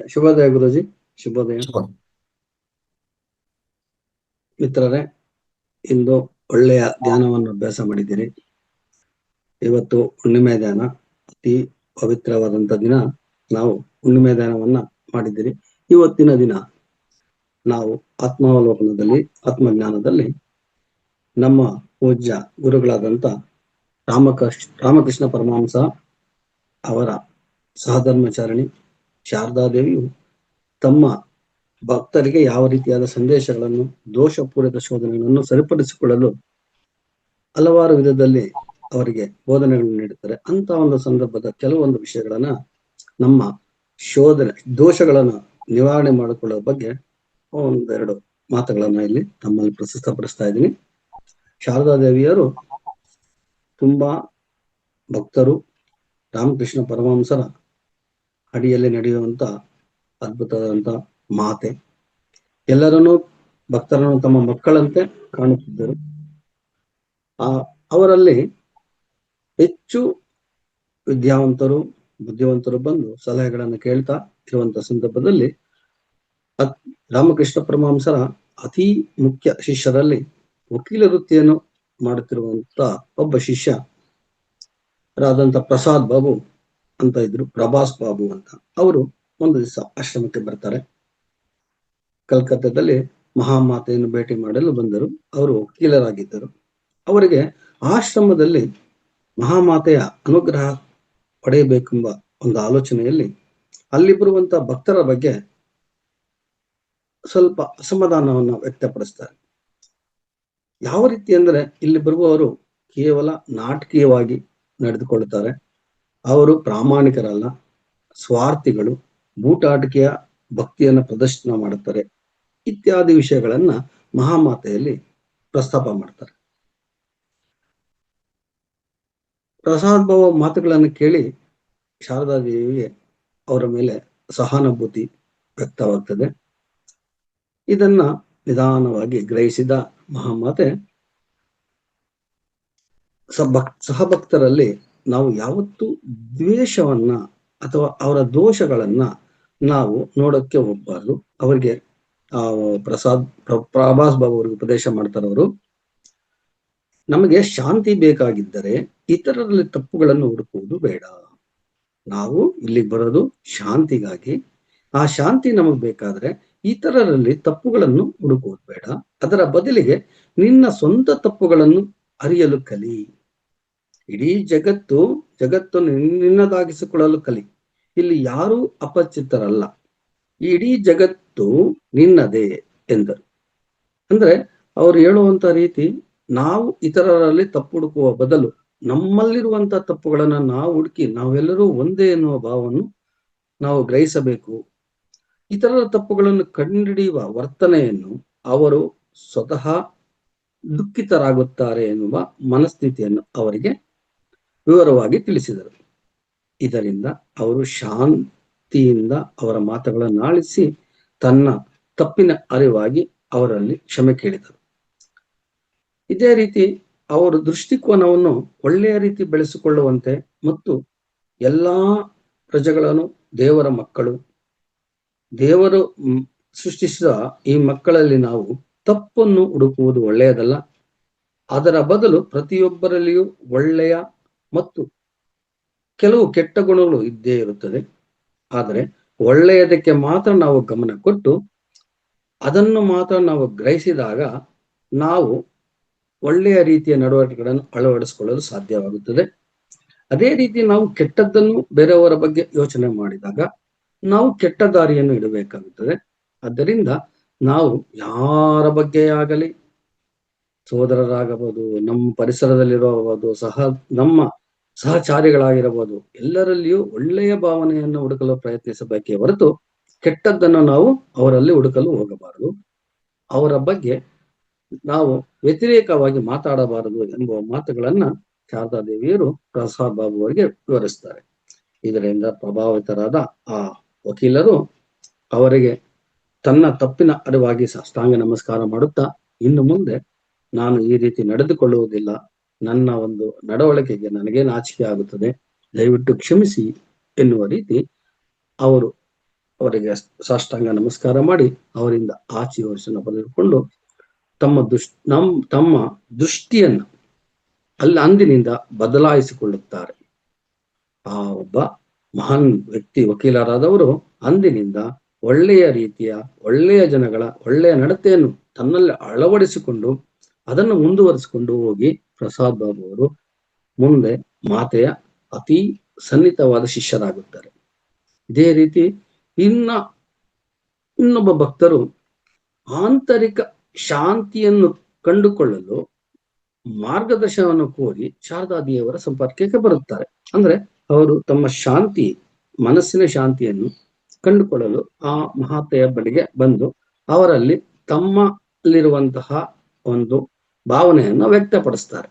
ಶುಭೋದಯ ಗುರುಜಿ. ಶುಭೋದಯ ಶುಭ. ಮಿತ್ರರೇ, ಇಂದು ಒಳ್ಳೆಯ ಧ್ಯಾನವನ್ನು ಅಭ್ಯಾಸ ಮಾಡಿದ್ದೀರಿ. ಇವತ್ತು ಹುಣ್ಣಿಮೆ ಧ್ಯಾನ, ಅತಿ ಪವಿತ್ರವಾದಂಥ ದಿನ. ನಾವು ಹುಣ್ಣಿಮೆ ಧ್ಯಾನವನ್ನ ಮಾಡಿದ್ದೀರಿ. ಇವತ್ತಿನ ದಿನ ನಾವು ಆತ್ಮಾವಲೋಕನದಲ್ಲಿ, ಆತ್ಮಜ್ಞಾನದಲ್ಲಿ ನಮ್ಮ ಪೂಜ್ಯ ಗುರುಗಳಾದಂಥ ರಾಮಕೃಷ್ಣ ಪರಮಹಂಸ ಅವರ ಸಹಧರ್ಮಚಾರಿಣಿ ಶಾರದಾದೇವಿಯು ತಮ್ಮ ಭಕ್ತರಿಗೆ ಯಾವ ರೀತಿಯಾದ ಸಂದೇಶಗಳನ್ನು, ದೋಷಪೂರಿತ ಶೋಧನೆಗಳನ್ನು ಸರಿಪಡಿಸಿಕೊಳ್ಳಲು ಹಲವಾರು ವಿಧದಲ್ಲಿ ಅವರಿಗೆ ಬೋಧನೆಗಳನ್ನು ನೀಡುತ್ತಾರೆ. ಅಂತ ಒಂದು ಸಂದರ್ಭದ ಕೆಲವೊಂದು ವಿಷಯಗಳನ್ನ, ನಮ್ಮ ದೋಷಗಳನ್ನ ನಿವಾರಣೆ ಮಾಡಿಕೊಳ್ಳುವ ಬಗ್ಗೆ ಒಂದೆರಡು ಮಾತುಗಳನ್ನ ಇಲ್ಲಿ ತಮ್ಮಲ್ಲಿ ಪ್ರಸ್ತುತಪಡಿಸ್ತಾ ಇದ್ದೀನಿ. ಶಾರದಾದೇವಿಯರು ತುಂಬಾ ಭಕ್ತರು, ರಾಮಕೃಷ್ಣ ಪರಮಹಂಸರ ಅಡಿಯಲ್ಲಿ ನಡೆಯುವಂತ ಅದ್ಭುತವಾದಂತ ಮಾತೆ. ಎಲ್ಲರನ್ನೂ ಭಕ್ತರನ್ನು ತಮ್ಮ ಮಕ್ಕಳಂತೆ ಕಾಣುತ್ತಿದ್ದರು. ಅವರಲ್ಲಿ ಹೆಚ್ಚು ವಿದ್ಯಾವಂತರು, ಬುದ್ಧಿವಂತರು ಬಂದು ಸಲಹೆಗಳನ್ನು ಕೇಳ್ತಾ ಇರುವಂತ ಸಂದರ್ಭದಲ್ಲಿ ರಾಮಕೃಷ್ಣ ಪರಮಹಂಸರ ಅತಿ ಮುಖ್ಯ ಶಿಷ್ಯರಲ್ಲಿ ವಕೀಲ ವೃತ್ತಿಯನ್ನು ಮಾಡುತ್ತಿರುವಂತ ಒಬ್ಬ ಶಿಷ್ಯ ರಾದಂತ ಪ್ರಸಾದ್ ಬಾಬು ಅಂತ ಇದ್ರು, ಪ್ರಭಾಸ್ ಬಾಬು ಅಂತ. ಅವರು ಒಂದು ದಿವಸ ಆಶ್ರಮಕ್ಕೆ ಬರ್ತಾರೆ. ಕಲ್ಕತ್ತಾದಲ್ಲಿ ಮಹಾಮಾತೆಯನ್ನು ಭೇಟಿ ಮಾಡಲು ಬಂದರು. ಅವರು ವಕೀಲರಾಗಿದ್ದರು. ಅವರಿಗೆ ಆಶ್ರಮದಲ್ಲಿ ಮಹಾಮಾತೆಯ ಅನುಗ್ರಹ ಪಡೆಯಬೇಕೆಂಬ ಒಂದು ಆಲೋಚನೆಯಲ್ಲಿ ಅಲ್ಲಿ ಬರುವಂತ ಭಕ್ತರ ಬಗ್ಗೆ ಸ್ವಲ್ಪ ಅಸಮಾಧಾನವನ್ನು ವ್ಯಕ್ತಪಡಿಸ್ತಾರೆ. ಯಾವ ರೀತಿ ಅಂದ್ರೆ, ಇಲ್ಲಿ ಬರುವವರು ಕೇವಲ ನಾಟಕೀಯವಾಗಿ ನಡೆದುಕೊಳ್ಳುತ್ತಾರೆ. ಅವರು ಪ್ರಾಮಾಣಿಕರಲ್ಲ, ಸ್ವಾರ್ಥಿಗಳು, ಬೂಟಾಟಿಕೆಯ ಭಕ್ತಿಯನ್ನು ಪ್ರದರ್ಶನ ಮಾಡುತ್ತಾರೆ, ಇತ್ಯಾದಿ ವಿಷಯಗಳನ್ನ ಮಹಾಮಾತೆಯಲ್ಲಿ ಪ್ರಸ್ತಾಪ ಮಾಡ್ತಾರೆ. ಪ್ರಸಾದ್ ಬಾಬು ಮಾತುಗಳನ್ನು ಕೇಳಿ ಶಾರದಾದೇವಿಗೆ ಅವರ ಮೇಲೆ ಸಹಾನುಭೂತಿ ವ್ಯಕ್ತವಾಗ್ತದೆ. ಇದನ್ನ ನಿಧಾನವಾಗಿ ಗ್ರಹಿಸಿದ ಮಹಾಮಾತೆ, ಸಹಭಕ್ತರಲ್ಲಿ ನಾವು ಯಾವತ್ತೂ ದ್ವೇಷವನ್ನ ಅಥವಾ ಅವರ ದೋಷಗಳನ್ನ ನಾವು ನೋಡಕ್ಕೆ ಹೋಗ್ಬಾರ್ದು. ಅವರಿಗೆ ಪ್ರಭಾಸ್ ಬಾಬು ಅವರಿಗೆ ಉಪದೇಶ ಮಾಡ್ತಾರೆ. ಅವರು, ನಮಗೆ ಶಾಂತಿ ಬೇಕಾಗಿದ್ದರೆ ಇತರರಲ್ಲಿ ತಪ್ಪುಗಳನ್ನು ಹುಡುಕುವುದು ಬೇಡ. ನಾವು ಇಲ್ಲಿಗೆ ಬರೋದು ಶಾಂತಿಗಾಗಿ. ಆ ಶಾಂತಿ ನಮಗ್ ಬೇಕಾದ್ರೆ ಇತರರಲ್ಲಿ ತಪ್ಪುಗಳನ್ನು ಹುಡುಕುವುದು ಬೇಡ. ಅದರ ಬದಲಿಗೆ ನಿನ್ನ ಸ್ವಂತ ತಪ್ಪುಗಳನ್ನು ಅರಿಯಲು ಕಲಿ. ಇಡೀ ಜಗತ್ತು ನಿನ್ನದಾಗಿಸಿಕೊಳ್ಳಲು ಕಲಿ. ಇಲ್ಲಿ ಯಾರೂ ಅಪರಿಚಿತರಲ್ಲ, ಇಡೀ ಜಗತ್ತು ನಿನ್ನದೇ ಎಂದರು. ಅಂದ್ರೆ ಅವ್ರು ಹೇಳುವಂತ ರೀತಿ, ನಾವು ಇತರರಲ್ಲಿ ತಪ್ಪು ಹುಡುಕುವ ಬದಲು ನಮ್ಮಲ್ಲಿರುವಂತ ತಪ್ಪುಗಳನ್ನ ನಾವು ಹುಡುಕಿ ನಾವೆಲ್ಲರೂ ಒಂದೇ ಎನ್ನುವ ಭಾವವನ್ನು ನಾವು ಗ್ರಹಿಸಬೇಕು. ಇತರರ ತಪ್ಪುಗಳನ್ನು ಕಂಡುಹಿಡಿಯುವ ವರ್ತನೆಯನ್ನು ಅವರು ಸ್ವತಃ ದುಃಖಿತರಾಗುತ್ತಾರೆ ಎನ್ನುವ ಮನಸ್ಥಿತಿಯನ್ನು ಅವರಿಗೆ ವಿವರವಾಗಿ ತಿಳಿಸಿದರು. ಇದರಿಂದ ಅವರು ಶಾಂತಿಯಿಂದ ಅವರ ಮಾತುಗಳನ್ನು ಆಲಿಸಿ ತನ್ನ ತಪ್ಪಿನ ಅರಿವಾಗಿ ಅವರಲ್ಲಿ ಕ್ಷಮೆ ಕೇಳಿದರು. ಇದೇ ರೀತಿ ಅವರು ದೃಷ್ಟಿಕೋನವನ್ನು ಒಳ್ಳೆಯ ರೀತಿ ಬೆಳೆಸಿಕೊಳ್ಳುವಂತೆ ಮತ್ತು ಎಲ್ಲಾ ಪ್ರಜೆಗಳನ್ನು ದೇವರ ಮಕ್ಕಳು, ದೇವರು ಸೃಷ್ಟಿಸಿದ ಈ ಮಕ್ಕಳಲ್ಲಿ ನಾವು ತಪ್ಪನ್ನು ಹುಡುಕುವುದು ಒಳ್ಳೆಯದಲ್ಲ. ಅದರ ಬದಲು ಪ್ರತಿಯೊಬ್ಬರಲ್ಲಿಯೂ ಒಳ್ಳೆಯ ಮತ್ತು ಕೆಲವು ಕೆಟ್ಟ ಗುಣಗಳು ಇದ್ದೇ ಇರುತ್ತದೆ. ಆದರೆ ಒಳ್ಳೆಯದಕ್ಕೆ ಮಾತ್ರ ನಾವು ಗಮನ ಕೊಟ್ಟು ಅದನ್ನು ಮಾತ್ರ ನಾವು ಗ್ರಹಿಸಿದಾಗ ನಾವು ಒಳ್ಳೆಯ ರೀತಿಯ ನಡವಳಿಕೆಗಳನ್ನು ಅಳವಡಿಸಿಕೊಳ್ಳಲು ಸಾಧ್ಯವಾಗುತ್ತದೆ. ಅದೇ ರೀತಿ ನಾವು ಕೆಟ್ಟದ್ದನ್ನು ಬೇರೆಯವರ ಬಗ್ಗೆ ಯೋಚನೆ ಮಾಡಿದಾಗ ನಾವು ಕೆಟ್ಟ ದಾರಿಯನ್ನು ಇಡಬೇಕಾಗುತ್ತದೆ. ಆದ್ದರಿಂದ ನಾವು ಯಾರ ಬಗ್ಗೆ ಆಗಲಿ, ಸೋದರರಾಗಬಹುದು, ನಮ್ಮ ಪರಿಸರದಲ್ಲಿರಬಹುದು, ನಮ್ಮ ಸಹಚಾರಿಗಳಾಗಿರಬಹುದು, ಎಲ್ಲರಲ್ಲಿಯೂ ಒಳ್ಳೆಯ ಭಾವನೆಯನ್ನು ಹುಡುಕಲು ಪ್ರಯತ್ನಿಸಬೇಕೇ ಹೊರತು ಕೆಟ್ಟದ್ದನ್ನು ನಾವು ಅವರಲ್ಲಿ ಹುಡುಕಲು ಹೋಗಬಾರದು. ಅವರ ಬಗ್ಗೆ ನಾವು ವ್ಯತಿರೇಕವಾಗಿ ಮಾತಾಡಬಾರದು ಎಂಬುವ ಮಾತುಗಳನ್ನ ಶಾರದಾದೇವಿಯರು ಪ್ರಸಾದ್ ಬಾಬು ಅವರಿಗೆ ವಿವರಿಸ್ತಾರೆ. ಇದರಿಂದ ಪ್ರಭಾವಿತರಾದ ಆ ವಕೀಲರು ಅವರಿಗೆ ತನ್ನ ತಪ್ಪಿನ ಅರಿವಾಗಿ ಸಾಷ್ಟಾಂಗ ನಮಸ್ಕಾರ ಮಾಡುತ್ತಾ, ಇನ್ನು ಮುಂದೆ ನಾನು ಈ ರೀತಿ ನಡೆದುಕೊಳ್ಳುವುದಿಲ್ಲ, ನನ್ನ ಒಂದು ನಡವಳಿಕೆಗೆ ನನಗೆ ನಾಚಿಕೆ ಆಗುತ್ತದೆ, ದಯವಿಟ್ಟು ಕ್ಷಮಿಸಿ ಎನ್ನುವ ರೀತಿ ಅವರು ಅವರಿಗೆ ಸಾಷ್ಟಾಂಗ ನಮಸ್ಕಾರ ಮಾಡಿ ಅವರಿಂದ ಆಶೀರ್ವಚನ ಪಡೆದುಕೊಂಡು ತಮ್ಮ ದೃಷ್ಟಿಯನ್ನ ಅಲ್ಲಿ ಅಂದಿನಿಂದ ಬದಲಾಯಿಸಿಕೊಳ್ಳುತ್ತಾರೆ. ಆ ಒಬ್ಬ ಮಹಾನ್ ವ್ಯಕ್ತಿ ವಕೀಲರಾದವರು ಅಂದಿನಿಂದ ಒಳ್ಳೆಯ ರೀತಿಯ ಒಳ್ಳೆಯ ಜನಗಳ ಒಳ್ಳೆಯ ನಡತೆಯನ್ನು ತನ್ನಲ್ಲಿ ಅಳವಡಿಸಿಕೊಂಡು ಅದನ್ನು ಮುಂದುವರಿಸಿಕೊಂಡು ಹೋಗಿ ಪ್ರಸಾದ್ ಬಾಬು ಅವರು ಮುಂದೆ ಮಾತೆಯ ಅತಿ ಸನ್ನಿಹಿತವಾದ ಶಿಷ್ಯರಾಗುತ್ತಾರೆ. ಇದೇ ರೀತಿ ಇನ್ನೊಬ್ಬ ಭಕ್ತರು ಆಂತರಿಕ ಶಾಂತಿಯನ್ನು ಕಂಡುಕೊಳ್ಳಲು ಮಾರ್ಗದರ್ಶನವನ್ನು ಕೋರಿ ಶಾರದಾದೇವಿಯವರ ಸಂಪರ್ಕಕ್ಕೆ ಬರುತ್ತಾರೆ. ಅಂದ್ರೆ ಅವರು ತಮ್ಮ ಶಾಂತಿ ಮನಸ್ಸಿನ ಶಾಂತಿಯನ್ನು ಕಂಡುಕೊಳ್ಳಲು ಆ ಮಹಾತೆಯ ಬಳಿಗೆ ಬಂದು ಅವರಲ್ಲಿ ತಮ್ಮಲ್ಲಿರುವಂತಹ ಒಂದು ಭಾವನೆಯನ್ನು ವ್ಯಕ್ತಪಡಿಸ್ತಾರೆ.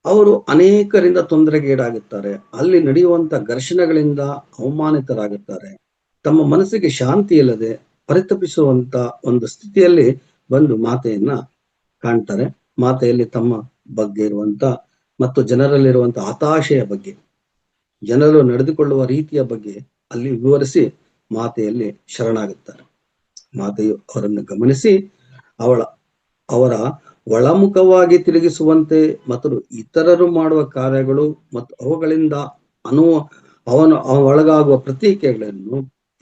ಅವರು ಅನೇಕರಿಂದ ತೊಂದರೆಗೀಡಾಗುತ್ತಾರೆ. ಅಲ್ಲಿ ನಡೆಯುವಂತ ಘರ್ಷಣೆಗಳಿಂದ ಅವಮಾನಿತರಾಗುತ್ತಾರೆ. ತಮ್ಮ ಮನಸ್ಸಿಗೆ ಶಾಂತಿ ಇಲ್ಲದೆ ಪರಿತಪಿಸುವಂತ ಒಂದು ಸ್ಥಿತಿಯಲ್ಲಿ ಬಂದು ಮಾತೆಯನ್ನ ಕಾಣ್ತಾರೆ. ಮಾತೆಯಲ್ಲಿ ತಮ್ಮ ಬಗ್ಗೆ ಇರುವಂತ ಮತ್ತು ಜನರಲ್ಲಿರುವಂತ ಹತಾಶೆಯ ಬಗ್ಗೆ, ಜನರು ನಡೆದುಕೊಳ್ಳುವ ರೀತಿಯ ಬಗ್ಗೆ ಅಲ್ಲಿ ವಿವರಿಸಿ ಮಾತೆಯಲ್ಲಿ ಶರಣಾಗುತ್ತಾರೆ. ಮಾತೆಯು ಅವರನ್ನು ಗಮನಿಸಿ ಅವರ ಒಳಮುಖವಾಗಿ ತಿರುಗಿಸುವಂತೆ ಮತ್ತು ಇತರರು ಮಾಡುವ ಕಾರ್ಯಗಳು ಮತ್ತು ಅವುಗಳಿಂದ ಒಳಗಾಗುವ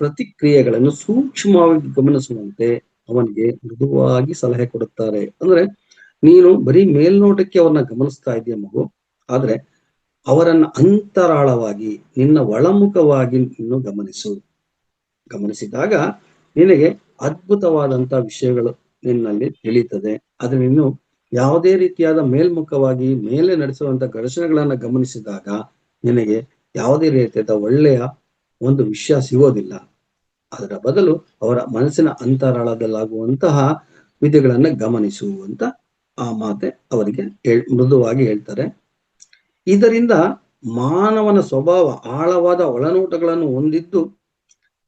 ಪ್ರತಿಕ್ರಿಯೆಗಳನ್ನು ಸೂಕ್ಷ್ಮವಾಗಿ ಗಮನಿಸುವಂತೆ ಅವನಿಗೆ ಮೃದುವಾಗಿ ಸಲಹೆ ಕೊಡುತ್ತಾರೆ. ಅಂದ್ರೆ ನೀನು ಬರೀ ಮೇಲ್ನೋಟಕ್ಕೆ ಅವರನ್ನ ಗಮನಿಸ್ತಾ ಇದೆಯ ಮಗು, ಆದ್ರೆ ಅವರನ್ನ ಅಂತರಾಳವಾಗಿ ನಿನ್ನ ಒಳಮುಖವಾಗಿ ನೀನು ಗಮನಿಸಿದಾಗ ನಿನಗೆ ಅದ್ಭುತವಾದಂತ ವಿಷಯಗಳು ನಿನ್ನಲ್ಲಿ ತಿಳಿಯುತ್ತದೆ. ಆದ್ರೆ ನೀನು ಯಾವುದೇ ರೀತಿಯಾದ ಮೇಲ್ಮುಖವಾಗಿ ಮೇಲೆ ನಡೆಸುವಂತ ಘರ್ಷಣೆಗಳನ್ನ ಗಮನಿಸಿದಾಗ ನಿನಗೆ ಯಾವುದೇ ರೀತಿಯಾದ ಒಳ್ಳೆಯ ಒಂದು ವಿಷಯ ಸಿಗೋದಿಲ್ಲ. ಅದರ ಬದಲು ಅವರ ಮನಸ್ಸಿನ ಅಂತರಾಳದಲ್ಲಾಗುವಂತಹ ವಿಧಿಗಳನ್ನ ಗಮನಿಸುವಂತ ಆ ಮಾತೆ ಅವರಿಗೆ ಮೃದುವಾಗಿ ಹೇಳ್ತಾರೆ. ಇದರಿಂದ ಮಾನವನ ಸ್ವಭಾವ ಆಳವಾದ ಒಳನೋಟಗಳನ್ನು ಹೊಂದಿದ್ದು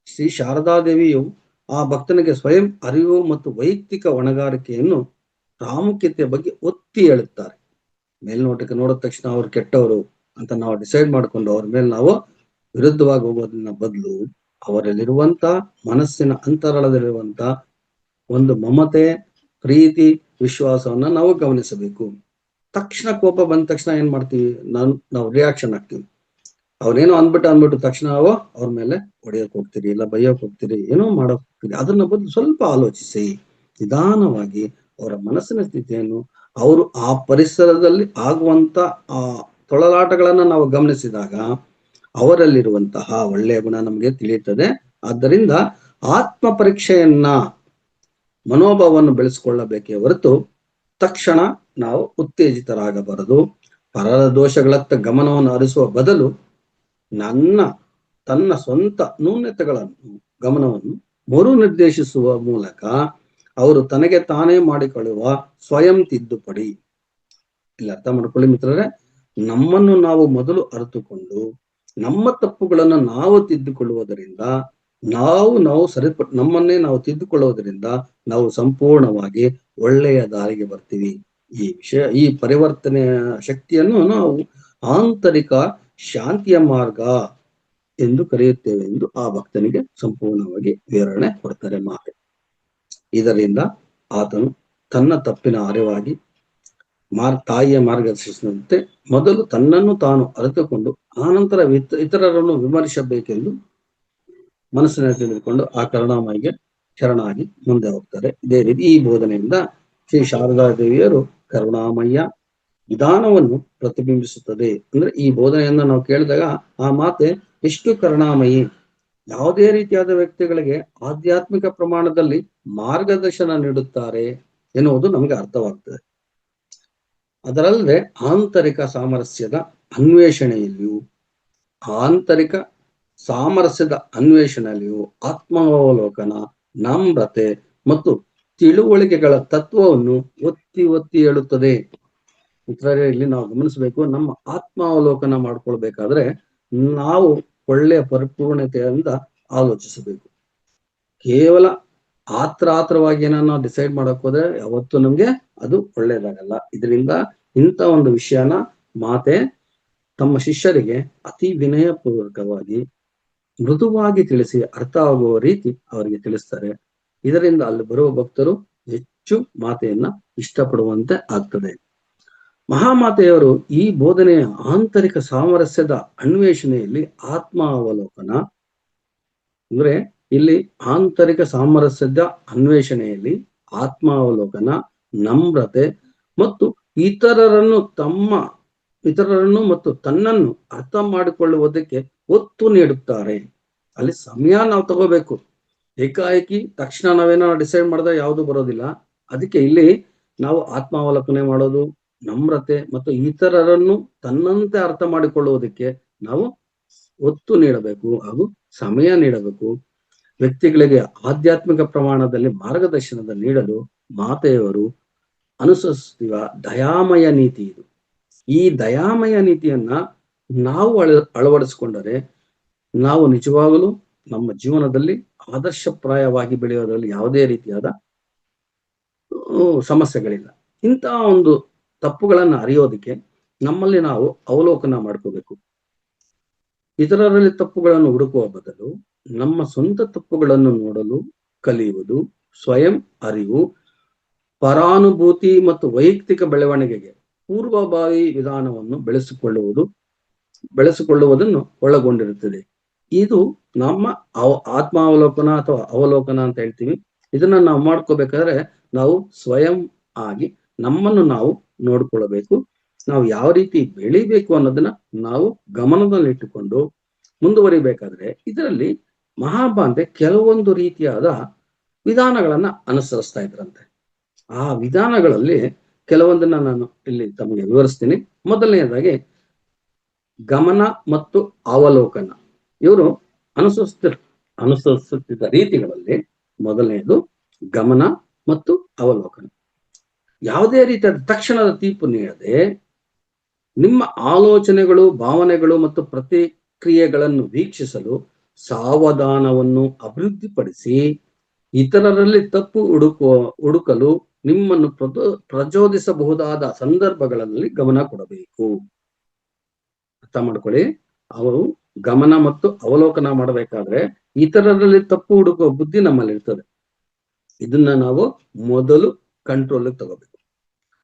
ಶ್ರೀ ಶಾರದಾದೇವಿಯು ಆ ಭಕ್ತನಿಗೆ ಸ್ವಯಂ ಅರಿವು ಮತ್ತು ವೈಯಕ್ತಿಕ ಹೊಣೆಗಾರಿಕೆಯನ್ನು ಪ್ರಾಮುಖ್ಯತೆಯ ಬಗ್ಗೆ ಒತ್ತಿ ಹೇಳುತ್ತಾರೆ. ಮೇಲ್ನೋಟಕ್ಕೆ ನೋಡಿದ ತಕ್ಷಣ ಅವ್ರು ಕೆಟ್ಟವರು ಅಂತ ನಾವು ಡಿಸೈಡ್ ಮಾಡ್ಕೊಂಡು ಅವ್ರ ಮೇಲೆ ನಾವು ವಿರುದ್ಧವಾಗಿ ಹೋಗೋದನ್ನ ಬದಲು ಅವರಲ್ಲಿರುವಂತ ಮನಸ್ಸಿನ ಅಂತರಾಳದಲ್ಲಿರುವಂತ ಒಂದು ಮಮತೆ, ಪ್ರೀತಿ, ವಿಶ್ವಾಸವನ್ನ ನಾವು ಗಮನಿಸಬೇಕು. ತಕ್ಷಣ ಕೋಪ ಬಂದ ತಕ್ಷಣ ಏನ್ ಮಾಡ್ತೀವಿ, ನಾವು ರಿಯಾಕ್ಷನ್ ಆಗ್ತೀವಿ. ಅವ್ರೇನೋ ಅಂದ್ಬಿಟ್ಟು ತಕ್ಷಣ ನಾವು ಅವ್ರ ಮೇಲೆ ಹೊಡೆಯಕ್ ಹೋಗ್ತೀರಿ, ಇಲ್ಲ ಬೈಯಕ್ ಹೋಗ್ತೀರಿ, ಏನೋ ಮಾಡಕ್ ಹೋಗ್ತೀರಿ. ಅದನ್ನ ಬದಲು ಸ್ವಲ್ಪ ಆಲೋಚಿಸಿ ನಿಧಾನವಾಗಿ ಅವರ ಮನಸ್ಸಿನ ಸ್ಥಿತಿಯನ್ನು, ಅವರು ಆ ಪರಿಸರದಲ್ಲಿ ಆಗುವಂತ ಆ ತೊಳಲಾಟಗಳನ್ನ ನಾವು ಗಮನಿಸಿದಾಗ ಅವರಲ್ಲಿರುವಂತಹ ಒಳ್ಳೆಯ ಗುಣ ನಮಗೆ ತಿಳಿಯುತ್ತದೆ. ಆದ್ದರಿಂದ ಆತ್ಮ ಪರೀಕ್ಷೆಯನ್ನ ಮನೋಭಾವವನ್ನು ಬೆಳೆಸಿಕೊಳ್ಳಬೇಕೇ ಹೊರತು ತಕ್ಷಣ ನಾವು ಉತ್ತೇಜಿತರಾಗಬಾರದು. ಪರರ ದೋಷಗಳತ್ತ ಗಮನವನ್ನು ಹರಿಸುವ ಬದಲು ತನ್ನ ಸ್ವಂತ ಗಮನವನ್ನು ಮರು ನಿರ್ದೇಶಿಸುವ ಮೂಲಕ ಅವರು ತನಗೆ ತಾನೇ ಮಾಡಿಕೊಳ್ಳುವ ಸ್ವಯಂ ತಿದ್ದುಪಡಿ. ಇಲ್ಲ ಅರ್ಥ ಮಾಡ್ಕೊಳ್ಳಿ ಮಿತ್ರರೇ, ನಮ್ಮನ್ನು ನಾವು ಮೊದಲು ಅರಿತುಕೊಂಡು ನಮ್ಮ ತಪ್ಪುಗಳನ್ನು ನಾವು ತಿದ್ದುಕೊಳ್ಳುವುದರಿಂದ ನಮ್ಮನ್ನೇ ನಾವು ತಿದ್ದುಕೊಳ್ಳುವುದರಿಂದ ನಾವು ಸಂಪೂರ್ಣವಾಗಿ ಒಳ್ಳೆಯ ದಾರಿಗೆ ಬರ್ತೀವಿ. ಈ ಪರಿವರ್ತನೆಯ ಶಕ್ತಿಯನ್ನು ನಾವು ಆಂತರಿಕ ಶಾಂತಿಯ ಮಾರ್ಗ ಎಂದು ಕರೆಯುತ್ತೇವೆ ಎಂದು ಆ ಭಕ್ತನಿಗೆ ಸಂಪೂರ್ಣವಾಗಿ ವಿವರಣೆ ಕೊಡ್ತಾರೆ ಮಾತೆ. ಇದರಿಂದ ಆತನು ತನ್ನ ತಪ್ಪಿನ ಅರಿವಾಗಿ ತಾಯಿಯ ಮಾರ್ಗದರ್ಶಿಸಿದಂತೆ ಮೊದಲು ತನ್ನನ್ನು ತಾನು ಅರಿತುಕೊಂಡು ಆನಂತರ ಇತರರನ್ನು ವಿಮರ್ಶಿಸಬೇಕೆಂದು ಮನಸ್ಸಿನಲ್ಲಿ ತಿಳಿದುಕೊಂಡು ಆ ಕರುಣಾಮಯಿಗೆ ಶರಣಾಗಿ ಮುಂದೆ ಹೋಗ್ತಾರೆ. ಇದೇ ರೀತಿ ಈ ಬೋಧನೆಯಿಂದ ಶ್ರೀ ಶಾರದಾದೇವಿಯರು ಕರುಣಾಮಯ್ಯ ವಿಧಾನವನ್ನು ಪ್ರತಿಬಿಂಬಿಸುತ್ತದೆ. ಅಂದ್ರೆ ಈ ಬೋಧನೆಯನ್ನ ನಾವು ಕೇಳಿದಾಗ ಆ ಮಾತೆ ಎಷ್ಟು ಕರುಣಾಮಯಿ, ಯಾವುದೇ ರೀತಿಯಾದ ವ್ಯಕ್ತಿಗಳಿಗೆ ಆಧ್ಯಾತ್ಮಿಕ ಪ್ರಮಾಣದಲ್ಲಿ ಮಾರ್ಗದರ್ಶನ ನೀಡುತ್ತಾರೆ ಎನ್ನುವುದು ನಮಗೆ ಅರ್ಥವಾಗ್ತದೆ. ಅದರಲ್ಲದೆ ಆಂತರಿಕ ಸಾಮರಸ್ಯದ ಅನ್ವೇಷಣೆಯಲ್ಲಿಯೂ ಆತ್ಮಾವಲೋಕನ, ನಮ್ರತೆ ಮತ್ತು ತಿಳುವಳಿಕೆಗಳ ತತ್ವವನ್ನು ಒತ್ತಿ ಹೇಳುತ್ತದೆ. ಮಿತ್ರರೇ, ಇಲ್ಲಿ ನಾವು ಗಮನಿಸಬೇಕು, ನಮ್ಮ ಆತ್ಮಾವಲೋಕನ ಮಾಡ್ಕೊಳ್ಬೇಕಾದ್ರೆ ನಾವು ಒಳ್ಳೆಯ ಪರಿಪೂರ್ಣತೆಯಿಂದ ಆಲೋಚಿಸಬೇಕು. ಕೇವಲ ಆತ್ರವಾಗಿ ಏನನ್ನ ಡಿಸೈಡ್ ಮಾಡಕ್ ಹೋದ್ರೆ ಯಾವತ್ತು ನಮ್ಗೆ ಅದು ಒಳ್ಳೇದಾಗಲ್ಲ. ಇದರಿಂದ ಇಂಥ ಒಂದು ವಿಷಯನ ಮಾತೆ ತಮ್ಮ ಶಿಷ್ಯರಿಗೆ ಅತಿ ವಿನಯಪೂರ್ವಕವಾಗಿ ಮೃದುವಾಗಿ ತಿಳಿಸಿ ಅರ್ಥ ಆಗುವ ರೀತಿ ಅವರಿಗೆ ತಿಳಿಸ್ತಾರೆ. ಇದರಿಂದ ಅಲ್ಲಿ ಬರುವ ಭಕ್ತರು ಹೆಚ್ಚು ಮಾತೆಯನ್ನ ಇಷ್ಟಪಡುವಂತೆ ಆಗ್ತದೆ. ಮಹಾಮಾತೆಯವರು ಈ ಬೋಧನೆಯ ಆಂತರಿಕ ಸಾಮರಸ್ಯದ ಅನ್ವೇಷಣೆಯಲ್ಲಿ ಆತ್ಮಾವಲೋಕನ ಅಂದ್ರೆ ಇಲ್ಲಿ ಆಂತರಿಕ ಸಾಮರಸ್ಯದ ಅನ್ವೇಷಣೆಯಲ್ಲಿ ಆತ್ಮಾವಲೋಕನ, ನಮ್ರತೆ ಮತ್ತು ಇತರರನ್ನು ಮತ್ತು ತನ್ನನ್ನು ಅರ್ಥ ಮಾಡಿಕೊಳ್ಳುವುದಕ್ಕೆ ಒತ್ತು ನೀಡುತ್ತಾರೆ. ಅಲ್ಲಿ ಸಮಯ ನಾವು ತಗೋಬೇಕು. ಏಕಾಏಕಿ ತಕ್ಷಣ ನಾವೇನೋ ಡಿಸೈಡ್ ಮಾಡಿದ್ರೆ ಯಾವುದು ಬರೋದಿಲ್ಲ. ಅದಕ್ಕೆ ಇಲ್ಲಿ ನಾವು ಆತ್ಮಾವಲೋಕನೆ ಮಾಡೋದು, ನಮ್ರತೆ ಮತ್ತು ಇತರರನ್ನು ತನ್ನಂತೆ ಅರ್ಥ ಮಾಡಿಕೊಳ್ಳುವುದಕ್ಕೆ ನಾವು ಒತ್ತು ನೀಡಬೇಕು ಹಾಗೂ ಸಮಯ ನೀಡಬೇಕು. ವ್ಯಕ್ತಿಗಳಿಗೆ ಆಧ್ಯಾತ್ಮಿಕ ಪ್ರಮಾಣದಲ್ಲಿ ಮಾರ್ಗದರ್ಶನದ ನೀಡಲು ಮಾತೆಯವರು ಅನುಸರಿಸುವ ದಯಾಮಯ ನೀತಿ ಇದು. ಈ ದಯಾಮಯ ನೀತಿಯನ್ನ ನಾವು ಅಳವಡಿಸಿಕೊಂಡರೆ ನಾವು ನಿಜವಾಗಲೂ ನಮ್ಮ ಜೀವನದಲ್ಲಿ ಆದರ್ಶಪ್ರಾಯವಾಗಿ ಬೆಳೆಯೋದ್ರಲ್ಲಿ ಯಾವುದೇ ರೀತಿಯಾದ ಸಮಸ್ಯೆಗಳಿಲ್ಲ. ಇಂತಹ ಒಂದು ತಪ್ಪುಗಳನ್ನ ಅರಿಯೋದಕ್ಕೆ ನಮ್ಮಲ್ಲಿ ನಾವು ಅವಲೋಕನ ಮಾಡ್ಕೋಬೇಕು. ಇತರರಲ್ಲಿ ತಪ್ಪುಗಳನ್ನು ಹುಡುಕುವ ಬದಲು ನಮ್ಮ ಸ್ವಂತ ತಪ್ಪುಗಳನ್ನು ನೋಡಲು ಕಲಿಯುವುದು, ಸ್ವಯಂ ಅರಿವು, ಪರಾನುಭೂತಿ ಮತ್ತು ವೈಯಕ್ತಿಕ ಬೆಳವಣಿಗೆಗೆ ಪೂರ್ವಭಾವಿ ವಿಧಾನವನ್ನು ಬೆಳೆಸಿಕೊಳ್ಳುವುದನ್ನು ಒಳಗೊಂಡಿರುತ್ತದೆ. ಇದು ನಮ್ಮ ಆತ್ಮಾವಲೋಕನ ಅಥವಾ ಅವಲೋಕನ ಅಂತ ಹೇಳ್ತೀವಿ. ಇದನ್ನ ನಾವು ಮಾಡ್ಕೋಬೇಕಾದ್ರೆ ನಾವು ಸ್ವಯಂ ಆಗಿ ನಮ್ಮನ್ನು ನಾವು ನೋಡ್ಕೊಳ್ಬೇಕು. ನಾವು ಯಾವ ರೀತಿ ಬೆಳಿಬೇಕು ಅನ್ನೋದನ್ನ ನಾವು ಗಮನದಲ್ಲಿಟ್ಟುಕೊಂಡು ಮುಂದುವರಿಬೇಕಾದ್ರೆ ಇದರಲ್ಲಿ ಮಹಾಮಾತೆ ಕೆಲವೊಂದು ರೀತಿಯಾದ ವಿಧಾನಗಳನ್ನ ಅನುಸರಿಸ್ತಾ ಇದ್ರಂತೆ. ಆ ವಿಧಾನಗಳಲ್ಲಿ ಕೆಲವೊಂದನ್ನ ನಾನು ಇಲ್ಲಿ ತಮಗೆ ವಿವರಿಸ್ತೀನಿ. ಮೊದಲನೆಯದಾಗಿ ಗಮನ ಮತ್ತು ಅವಲೋಕನ. ಇವರು ಅನುಸರಿಸುತ್ತಿದ್ದ ರೀತಿಗಳಲ್ಲಿ ಮೊದಲನೆಯದು ಗಮನ ಮತ್ತು ಅವಲೋಕನ. ಯಾವುದೇ ರೀತಿಯ ತಕ್ಷಣದ ತೀರ್ಪು ನೀಡದೆ ನಿಮ್ಮ ಆಲೋಚನೆಗಳು, ಭಾವನೆಗಳು ಮತ್ತು ಪ್ರತಿಕ್ರಿಯೆಗಳನ್ನು ವೀಕ್ಷಿಸಲು ಸಾವಧಾನವನ್ನು ಅಭಿವೃದ್ಧಿಪಡಿಸಿ ಇತರರಲ್ಲಿ ತಪ್ಪು ಹುಡುಕಲು ನಿಮ್ಮನ್ನು ಪ್ರಚೋದಿಸಬಹುದಾದ ಸಂದರ್ಭಗಳಲ್ಲಿ ಗಮನ ಕೊಡಬೇಕು. ಅರ್ಥ ಮಾಡ್ಕೊಳ್ಳಿ. ಅವರು ಗಮನ ಮತ್ತು ಅವಲೋಕನ ಮಾಡಬೇಕಾದ್ರೆ ಇತರರಲ್ಲಿ ತಪ್ಪು ಹುಡುಕುವ ಬುದ್ಧಿ ನಮ್ಮಲ್ಲಿ ಇರ್ತದೆ. ಇದನ್ನ ನಾವು ಮೊದಲು ಕಂಟ್ರೋಲ್ ತಗೋಬೇಕು.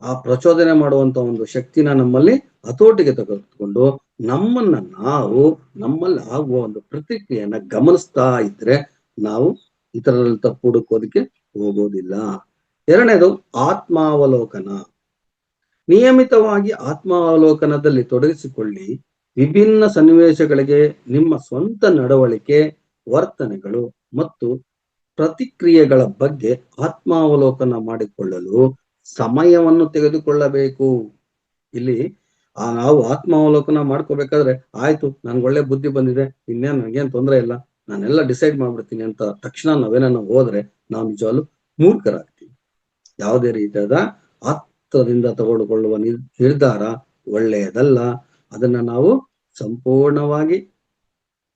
ಆ ಪ್ರಚೋದನೆ ಮಾಡುವಂತ ಒಂದು ಶಕ್ತಿನ ನಮ್ಮಲ್ಲಿ ಹತೋಟಿಗೆ ತೆಗೆದುಕೊಂಡು ನಮ್ಮಲ್ಲಿ ಆಗುವ ಒಂದು ಪ್ರತಿಕ್ರಿಯೆಯನ್ನ ಗಮನಿಸ್ತಾ ಇದ್ರೆ ನಾವು ಇತರರಲ್ಲಿ ತಪ್ಪು ಹುಡುಕೋದಕ್ಕೆ ಹೋಗೋದಿಲ್ಲ. ಎರಡನೇದು ಆತ್ಮಾವಲೋಕನ. ನಿಯಮಿತವಾಗಿ ಆತ್ಮಾವಲೋಕನದಲ್ಲಿ ತೊಡಗಿಸಿಕೊಳ್ಳಿ. ವಿಭಿನ್ನ ಸನ್ನಿವೇಶಗಳಿಗೆ ನಿಮ್ಮ ಸ್ವಂತ ನಡವಳಿಕೆ, ವರ್ತನೆಗಳು ಮತ್ತು ಪ್ರತಿಕ್ರಿಯೆಗಳ ಬಗ್ಗೆ ಆತ್ಮಾವಲೋಕನ ಮಾಡಿಕೊಳ್ಳಲು ಸಮಯವನ್ನು ತೆಗೆದುಕೊಳ್ಳಬೇಕು. ಇಲ್ಲಿ ನಾವು ಆತ್ಮಾವಲೋಕನ ಮಾಡ್ಕೋಬೇಕಾದ್ರೆ ಆಯ್ತು, ನನ್ಗೆ ಒಳ್ಳೆ ಬುದ್ಧಿ ಬಂದಿದೆ, ನನಗೇನ್ ತೊಂದರೆ ಇಲ್ಲ, ನಾನೆಲ್ಲ ಡಿಸೈಡ್ ಮಾಡ್ಬಿಡ್ತೀನಿ ಅಂತ ತಕ್ಷಣ ನಾವೇನ ಹೋದ್ರೆ ನಾವು ನಿಜವಾಗ್ಲೂ ಮೂರ್ಖರಾಗ್ತೀವಿ. ಯಾವುದೇ ರೀತಿಯಾದ ಆತ್ಮದಿಂದ ತಗೊಳ್ಳುವ ನಿರ್ಧಾರ ಒಳ್ಳೆಯದಲ್ಲ. ಅದನ್ನ ನಾವು ಸಂಪೂರ್ಣವಾಗಿ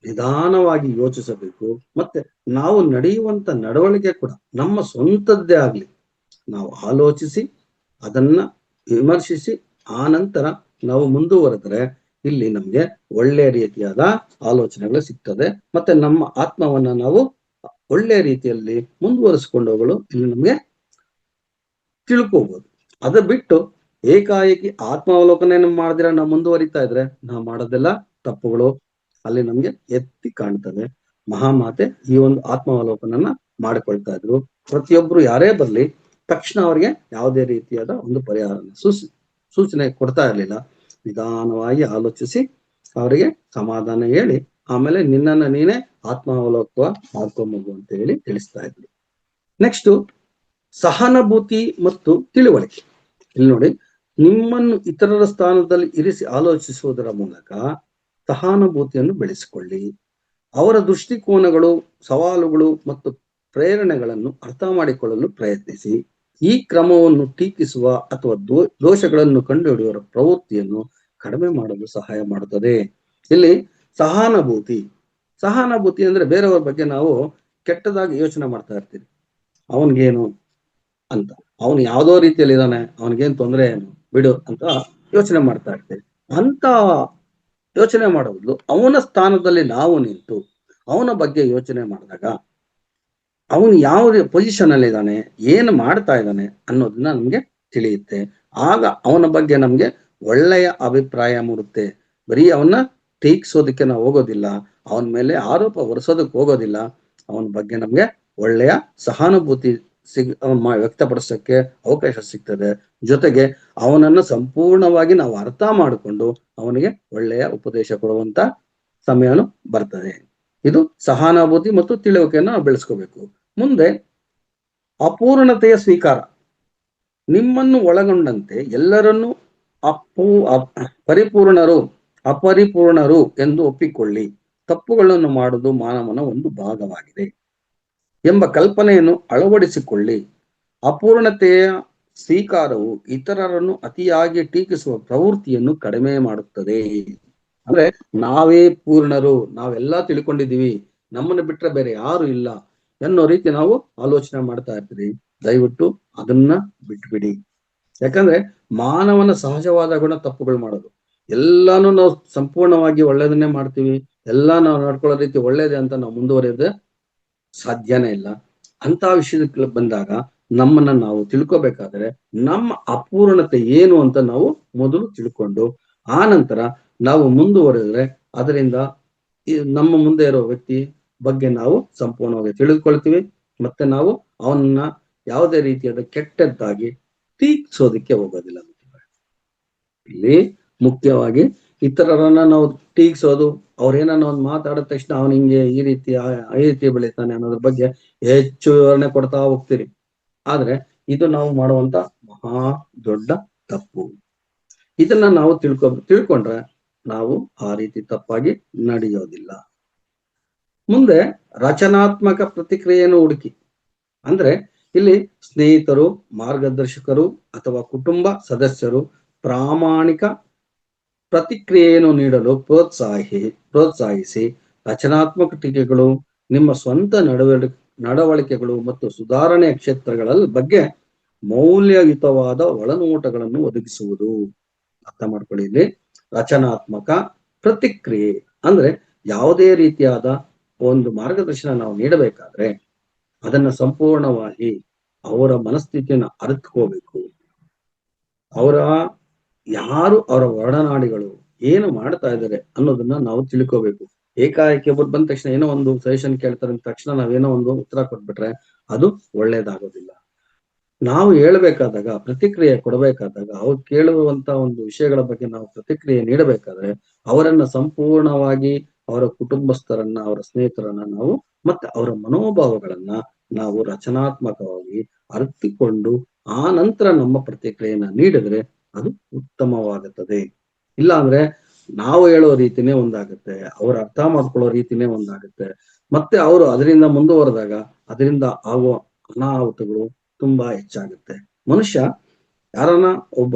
ನಿಧಾನವಾಗಿ ಯೋಚಿಸಬೇಕು. ಮತ್ತೆ ನಾವು ನಡೆಯುವಂತ ನಡವಳಿಕೆ ಕೂಡ ನಮ್ಮ ಸ್ವಂತದ್ದೇ ಆಗ್ಲಿ, ನಾವು ಆಲೋಚಿಸಿ ಅದನ್ನ ವಿಮರ್ಶಿಸಿ ಆ ನಂತರ ನಾವು ಮುಂದುವರೆದ್ರೆ ಇಲ್ಲಿ ನಮ್ಗೆ ಒಳ್ಳೆಯ ರೀತಿಯಾದ ಆಲೋಚನೆಗಳು ಸಿಗ್ತದೆ. ಮತ್ತೆ ನಮ್ಮ ಆತ್ಮವನ್ನ ನಾವು ಒಳ್ಳೆಯ ರೀತಿಯಲ್ಲಿ ಮುಂದುವರಿಸಿಕೊಂಡು ಹೋಗಲು ಇಲ್ಲಿ ನಮ್ಗೆ ತಿಳ್ಕೋಬಹುದು. ಅದ ಬಿಟ್ಟು ಏಕಾಏಕಿ ಆತ್ಮಾವಲೋಕನೆ ಮಾಡಿದ್ರೆ ನಾವು ಮುಂದುವರಿತಾ ಇದ್ರೆ ನಾವು ಮಾಡೋದೆಲ್ಲ ತಪ್ಪುಗಳು ಅಲ್ಲಿ ನಮ್ಗೆ ಎತ್ತಿ ಕಾಣ್ತದೆ. ಮಹಾಮಾತೆ ಈ ಒಂದು ಆತ್ಮಾವಲೋಕನನ್ನ ಮಾಡಿಕೊಳ್ತಾ ಇದ್ರು. ಪ್ರತಿಯೊಬ್ರು ಯಾರೇ ಬರ್ಲಿ ತಕ್ಷಣ ಅವ್ರಿಗೆ ಯಾವುದೇ ರೀತಿಯಾದ ಒಂದು ಪರಿಹಾರ ಸೂಚನೆ ಕೊಡ್ತಾ ಇರ್ಲಿಲ್ಲ. ನಿಧಾನವಾಗಿ ಆಲೋಚಿಸಿ ಅವರಿಗೆ ಸಮಾಧಾನ ಹೇಳಿ ಆಮೇಲೆ ನಿನ್ನನ್ನ ನೀನೇ ಆತ್ಮಾವಲೋಕ ಮಾಡ್ಕೊಂಬೋದು ಅಂತ ಹೇಳಿ ತಿಳಿಸ್ತಾ ಇದ್ರು. ನೆಕ್ಸ್ಟ್ ಸಹಾನುಭೂತಿ ಮತ್ತು ತಿಳುವಳಿಕೆ. ಇಲ್ಲಿ ನೋಡಿ, ನಿಮ್ಮನ್ನು ಇತರರ ಸ್ಥಾನದಲ್ಲಿ ಇರಿಸಿ ಆಲೋಚಿಸುವುದರ ಮೂಲಕ ಸಹಾನುಭೂತಿಯನ್ನು ಬೆಳೆಸಿಕೊಳ್ಳಿ. ಅವರ ದೃಷ್ಟಿಕೋನಗಳು, ಸವಾಲುಗಳು ಮತ್ತು ಪ್ರೇರಣೆಗಳನ್ನು ಅರ್ಥ ಮಾಡಿಕೊಳ್ಳಲು ಪ್ರಯತ್ನಿಸಿ. ಈ ಕ್ರಮವನ್ನು ಟೀಕಿಸುವ ಅಥವಾ ದೋಷಗಳನ್ನು ಕಂಡುಹಿಡಿಯುವ ಪ್ರವೃತ್ತಿಯನ್ನು ಕಡಿಮೆ ಮಾಡಲು ಸಹಾಯ ಮಾಡುತ್ತದೆ. ಇಲ್ಲಿ ಸಹಾನುಭೂತಿ ಅಂದ್ರೆ ಬೇರೆಯವ್ರ ಬಗ್ಗೆ ನಾವು ಕೆಟ್ಟದಾಗಿ ಯೋಚನೆ ಮಾಡ್ತಾ ಇರ್ತೀವಿ. ಅವನ್ಗೇನು ಅಂತ, ಅವನು ಯಾವ್ದೋ ರೀತಿಯಲ್ಲಿ ಇದ್ದಾನೆ, ಅವನಿಗೇನ್ ತೊಂದರೆ ಏನು ಬಿಡು ಅಂತ ಯೋಚನೆ ಮಾಡ್ತಾ ಇರ್ತೀವಿ. ಅಂತ ಯೋಚನೆ ಮಾಡೋದು ಅವನ ಸ್ಥಾನದಲ್ಲಿ ನಾವು ನಿಂತು ಅವನ ಬಗ್ಗೆ ಯೋಚನೆ ಮಾಡಿದಾಗ ಅವನು ಯಾವ ಪೊಸಿಷನ್ ಅಲ್ಲಿ ಇದ್ದಾನೆ, ಏನು ಮಾಡ್ತಾ ಇದ್ದಾನೆ ಅನ್ನೋದನ್ನ ನಮ್ಗೆ ತಿಳಿಯುತ್ತೆ. ಆಗ ಅವನ ಬಗ್ಗೆ ನಮ್ಗೆ ಒಳ್ಳೆಯ ಅಭಿಪ್ರಾಯ ಮೂಡುತ್ತೆ. ಬರೀ ಅವನ್ನ ಟೀಕಿಸೋದಕ್ಕೆ ನಾವು ಹೋಗೋದಿಲ್ಲ, ಅವನ ಮೇಲೆ ಆರೋಪ ಹೊರಿಸೋದಕ್ಕೆ ಹೋಗೋದಿಲ್ಲ. ಅವನ ಬಗ್ಗೆ ನಮ್ಗೆ ಒಳ್ಳೆಯ ಸಹಾನುಭೂತಿ ವ್ಯಕ್ತಪಡಿಸೋಕ್ಕೆ ಅವಕಾಶ ಸಿಗ್ತದೆ. ಜೊತೆಗೆ ಅವನನ್ನು ಸಂಪೂರ್ಣವಾಗಿ ನಾವು ಅರ್ಥ ಮಾಡಿಕೊಂಡು ಅವನಿಗೆ ಒಳ್ಳೆಯ ಉಪದೇಶ ಕೊಡುವಂತ ಸಮಯನು ಬರ್ತದೆ. ಇದು ಸಹಾನುಭೂತಿ ಮತ್ತು ತಿಳುವಳಿಕೆಯನ್ನು ನಾವು ಬೆಳೆಸ್ಕೋಬೇಕು. ಮುಂದೆ ಅಪೂರ್ಣತೆಯ ಸ್ವೀಕಾರ. ನಿಮ್ಮನ್ನು ಒಳಗೊಂಡಂತೆ ಎಲ್ಲರನ್ನೂ ಪರಿಪೂರ್ಣರು ಅಪರಿಪೂರ್ಣರು ಎಂದು ಒಪ್ಪಿಕೊಳ್ಳಿ. ತಪ್ಪುಗಳನ್ನು ಮಾಡುವುದು ಮಾನವನ ಒಂದು ಭಾಗವಾಗಿದೆ ಎಂಬ ಕಲ್ಪನೆಯನ್ನು ಅಳವಡಿಸಿಕೊಳ್ಳಿ. ಅಪೂರ್ಣತೆಯ ಸ್ವೀಕಾರವು ಇತರರನ್ನು ಅತಿಯಾಗಿ ಟೀಕಿಸುವ ಪ್ರವೃತ್ತಿಯನ್ನು ಕಡಿಮೆ ಮಾಡುತ್ತದೆ. ಅಂದ್ರೆ ನಾವೇ ಪೂರ್ಣರು, ನಾವೆಲ್ಲಾ ತಿಳ್ಕೊಂಡಿದೀವಿ, ನಮ್ಮನ್ನು ಬಿಟ್ರೆ ಬೇರೆ ಯಾರು ಇಲ್ಲ ಎನ್ನೋ ರೀತಿ ನಾವು ಆಲೋಚನೆ ಮಾಡ್ತಾ ಇರ್ತೀವಿ. ದಯವಿಟ್ಟು ಅದನ್ನ ಬಿಟ್ಬಿಡಿ. ಯಾಕಂದ್ರೆ ಮಾನವನ ಸಹಜವಾದ ಗುಣ ತಪ್ಪುಗಳು ಮಾಡೋದು. ಎಲ್ಲಾನು ನಾವು ಸಂಪೂರ್ಣವಾಗಿ ಒಳ್ಳೇದನ್ನೇ ಮಾಡ್ತೀವಿ, ಎಲ್ಲಾ ನಾವು ನಡ್ಕೊಳ್ಳೋ ರೀತಿ ಒಳ್ಳೇದೇ ಅಂತ ನಾವು ಮುಂದುವರಿಯೋದೇ ಸಾಧ್ಯನೇ ಇಲ್ಲ. ಅಂತ ವಿಷಯಕ್ಕೆ ಬಂದಾಗ ನಮ್ಮನ್ನ ನಾವು ತಿಳ್ಕೊಬೇಕಾದ್ರೆ ನಮ್ಮ ಅಪೂರ್ಣತೆ ಏನು ಅಂತ ನಾವು ಮೊದಲು ತಿಳ್ಕೊಂಡು ಆ ನಂತರ ನಾವು ಮುಂದುವರೆದ್ರೆ ಅದರಿಂದ ನಮ್ಮ ಮುಂದೆ ಇರೋ ವ್ಯಕ್ತಿ ಬಗ್ಗೆ ನಾವು ಸಂಪೂರ್ಣವಾಗಿ ತಿಳಿದುಕೊಳ್ತೀವಿ. ಮತ್ತೆ ನಾವು ಅವನ್ನ ಯಾವುದೇ ರೀತಿಯಾದ ಕೆಟ್ಟದ್ದಾಗಿ ಟೀಕಿಸೋದಕ್ಕೆ ಹೋಗೋದಿಲ್ಲ. ಇಲ್ಲಿ ಮುಖ್ಯವಾಗಿ ಇತರರನ್ನ ನಾವು ಟೀಕಿಸೋದು, ಅವ್ರೇನನ್ನ ಒಂದು ಮಾತಾಡಿದ ತಕ್ಷಣ ಅವನು ಹಿಂಗೆ ಈ ರೀತಿ ಬೆಳಿತಾನೆ ಅನ್ನೋದ್ರ ಬಗ್ಗೆ ಹೆಚ್ಚು ವಿವರಣೆ ಕೊಡ್ತಾ ಹೋಗ್ತೀರಿ. ಆದ್ರೆ ಇದು ನಾವು ಮಾಡುವಂತ ಮಹಾ ದೊಡ್ಡ ತಪ್ಪು. ಇದನ್ನ ನಾವು ತಿಳ್ಕೊಂಡ್ರೆ ನಾವು ಆ ರೀತಿ ತಪ್ಪಾಗಿ ನಡೆಯೋದಿಲ್ಲ. ಮುಂದೆ ರಚನಾತ್ಮಕ ಪ್ರತಿಕ್ರಿಯೆಯನ್ನು ಹುಡುಕಿ. ಅಂದ್ರೆ ಇಲ್ಲಿ ಸ್ನೇಹಿತರು, ಮಾರ್ಗದರ್ಶಕರು ಅಥವಾ ಕುಟುಂಬ ಸದಸ್ಯರು ಪ್ರಾಮಾಣಿಕ ಪ್ರತಿಕ್ರಿಯೆಯನ್ನು ನೀಡಲು ಪ್ರೋತ್ಸಾಹಿಸಿ. ರಚನಾತ್ಮಕ ಟೀಕೆಗಳು ನಿಮ್ಮ ಸ್ವಂತ ನಡವಳಿಕೆಗಳು ಮತ್ತು ಸುಧಾರಣೆಯ ಕ್ಷೇತ್ರಗಳ ಬಗ್ಗೆ ಮೌಲ್ಯಯುತವಾದ ಒಳನೋಟಗಳನ್ನು ಒದಗಿಸುವುದು. ಅರ್ಥ ಮಾಡ್ಕೊಳ್ಳಿ, ಇಲ್ಲಿ ರಚನಾತ್ಮಕ ಪ್ರತಿಕ್ರಿಯೆ ಅಂದ್ರೆ ಯಾವುದೇ ರೀತಿಯಾದ ಒಂದು ಮಾರ್ಗದರ್ಶನ ನಾವು ನೀಡಬೇಕಾದ್ರೆ ಅದನ್ನ ಸಂಪೂರ್ಣವಾಗಿ ಅವರ ಮನಸ್ಥಿತಿಯನ್ನು ಅರಿತುಕೋಬೇಕು. ಯಾರು ಅವರ ಒಡನಾಡಿಗಳು ಏನು ಮಾಡ್ತಾ ಇದ್ದಾರೆ ಅನ್ನೋದನ್ನ ನಾವು ತಿಳ್ಕೋಬೇಕು. ಏಕಾಏಕಿ ಒಬ್ಬರು ಬಂದ ತಕ್ಷಣ ಏನೋ ಒಂದು ಸಜೆಷನ್ ಕೇಳ್ತಾರೆ ಅಂದ ತಕ್ಷಣ ನಾವೇನೋ ಒಂದು ಉತ್ತರ ಕೊಟ್ಬಿಟ್ರೆ ಅದು ಒಳ್ಳೇದಾಗೋದಿಲ್ಲ. ನಾವು ಹೇಳ್ಬೇಕಾದಾಗ, ಪ್ರತಿಕ್ರಿಯೆ ಕೊಡಬೇಕಾದಾಗ, ಅವ್ರು ಕೇಳುವಂತ ಒಂದು ವಿಷಯಗಳ ಬಗ್ಗೆ ನಾವು ಪ್ರತಿಕ್ರಿಯೆ ನೀಡಬೇಕಾದ್ರೆ ಅವರನ್ನ ಸಂಪೂರ್ಣವಾಗಿ ಅವರ ಕುಟುಂಬಸ್ಥರನ್ನ, ಅವರ ಸ್ನೇಹಿತರನ್ನ ನಾವು ಮತ್ತೆ ಅವರ ಮನೋಭಾವಗಳನ್ನ ನಾವು ರಚನಾತ್ಮಕವಾಗಿ ಅರಿತುಕೊಂಡು ಆ ನಂತರ ನಮ್ಮ ಪ್ರತಿಕ್ರಿಯೆಯನ್ನ ನೀಡಿದ್ರೆ ಅದು ಉತ್ತಮವಾಗುತ್ತದೆ. ಇಲ್ಲ ಅಂದ್ರೆ ನಾವು ಹೇಳೋ ರೀತಿನೇ ಒಂದಾಗುತ್ತೆ, ಅವ್ರು ಅರ್ಥ ಮಾಡ್ಕೊಳ್ಳೋ ರೀತಿನೇ ಒಂದಾಗುತ್ತೆ. ಮತ್ತೆ ಅವರು ಅದರಿಂದ ಮುಂದುವರೆದಾಗ ಅದರಿಂದ ಆಗುವ ಅನಾಹುತಗಳು ತುಂಬಾ ಹೆಚ್ಚಾಗುತ್ತೆ. ಮನುಷ್ಯ ಯಾರನ್ನ ಒಬ್ಬ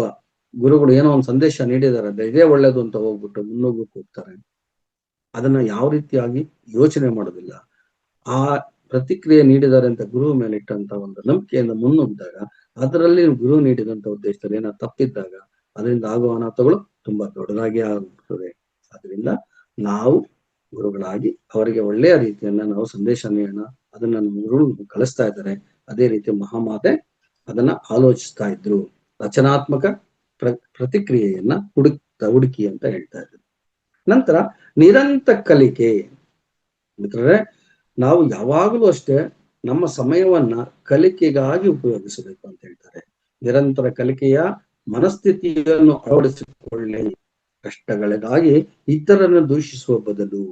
ಗುರುಗಳು ಏನೋ ಒಂದು ಸಂದೇಶ ನೀಡಿದಾರೆ, ಇದೇ ಒಳ್ಳೇದು ಅಂತ ಹೋಗ್ಬಿಟ್ಟು ಮುನ್ನುಗ್ಗಕ್ಕೆ ಹೋಗ್ತಾರೆ. ಅದನ್ನ ಯಾವ ರೀತಿಯಾಗಿ ಯೋಚನೆ ಮಾಡೋದಿಲ್ಲ. ಆ ಪ್ರತಿಕ್ರಿಯೆ ನೀಡಿದ್ದಾರೆ ಅಂತ ಗುರು ಮೇಲೆ ಇಟ್ಟಂತ ಒಂದು ನಂಬಿಕೆಯಿಂದ ಮುನ್ನುಗ್ಗಿದಾಗ ಅದರಲ್ಲಿ ಗುರು ನೀಡಿದಂತ ಉದ್ದೇಶದಲ್ಲಿ ಏನೋ ತಪ್ಪಿದ್ದಾಗ ಅದರಿಂದ ಆಗುವ ಅನಾಹುತಗಳು ತುಂಬಾ ದೊಡ್ಡದಾಗಿ ಆಗುತ್ತದೆ. ಅದರಿಂದ ನಾವು ಗುರುಗಳಾಗಿ ಅವರಿಗೆ ಒಳ್ಳೆಯ ರೀತಿಯನ್ನ ನಾವು ಸಂದೇಶ ನೀಡೋಣ. ಅದನ್ನ ಗುರು ಕಲಿಸ್ತಾ ಇದ್ದಾರೆ. ಅದೇ ರೀತಿ ಮಹಾಮಾತೆ ಅದನ್ನ ಆಲೋಚಿಸ್ತಾ ಇದ್ರು. ರಚನಾತ್ಮಕ ಪ್ರತಿಕ್ರಿಯೆಯನ್ನ ಹುಡುಕಿ ಅಂತ ಹೇಳ್ತಾ ಇದ್ರು. ನಂತರ ನಿರಂತರ ಕಲಿಕೆ. ಮಿತ್ರರೇ, ನಾವು ಯಾವಾಗಲೂ ಅಷ್ಟೇ ನಮ್ಮ ಸಮಯವನ್ನ ಕಲಿಕೆಗಾಗಿ ಉಪಯೋಗಿಸಬೇಕು ಅಂತ ಹೇಳ್ತಾರೆ. ನಿರಂತರ ಕಲಿಕೆಯ ಮನಸ್ಥಿತಿಯನ್ನು ಅಳವಡಿಸಿಕೊಳ್ಳಿ. ಕಷ್ಟಗಳಿಗಾಗಿ ಇತರರನ್ನು ದೂಷಿಸುವ ಬದಲು,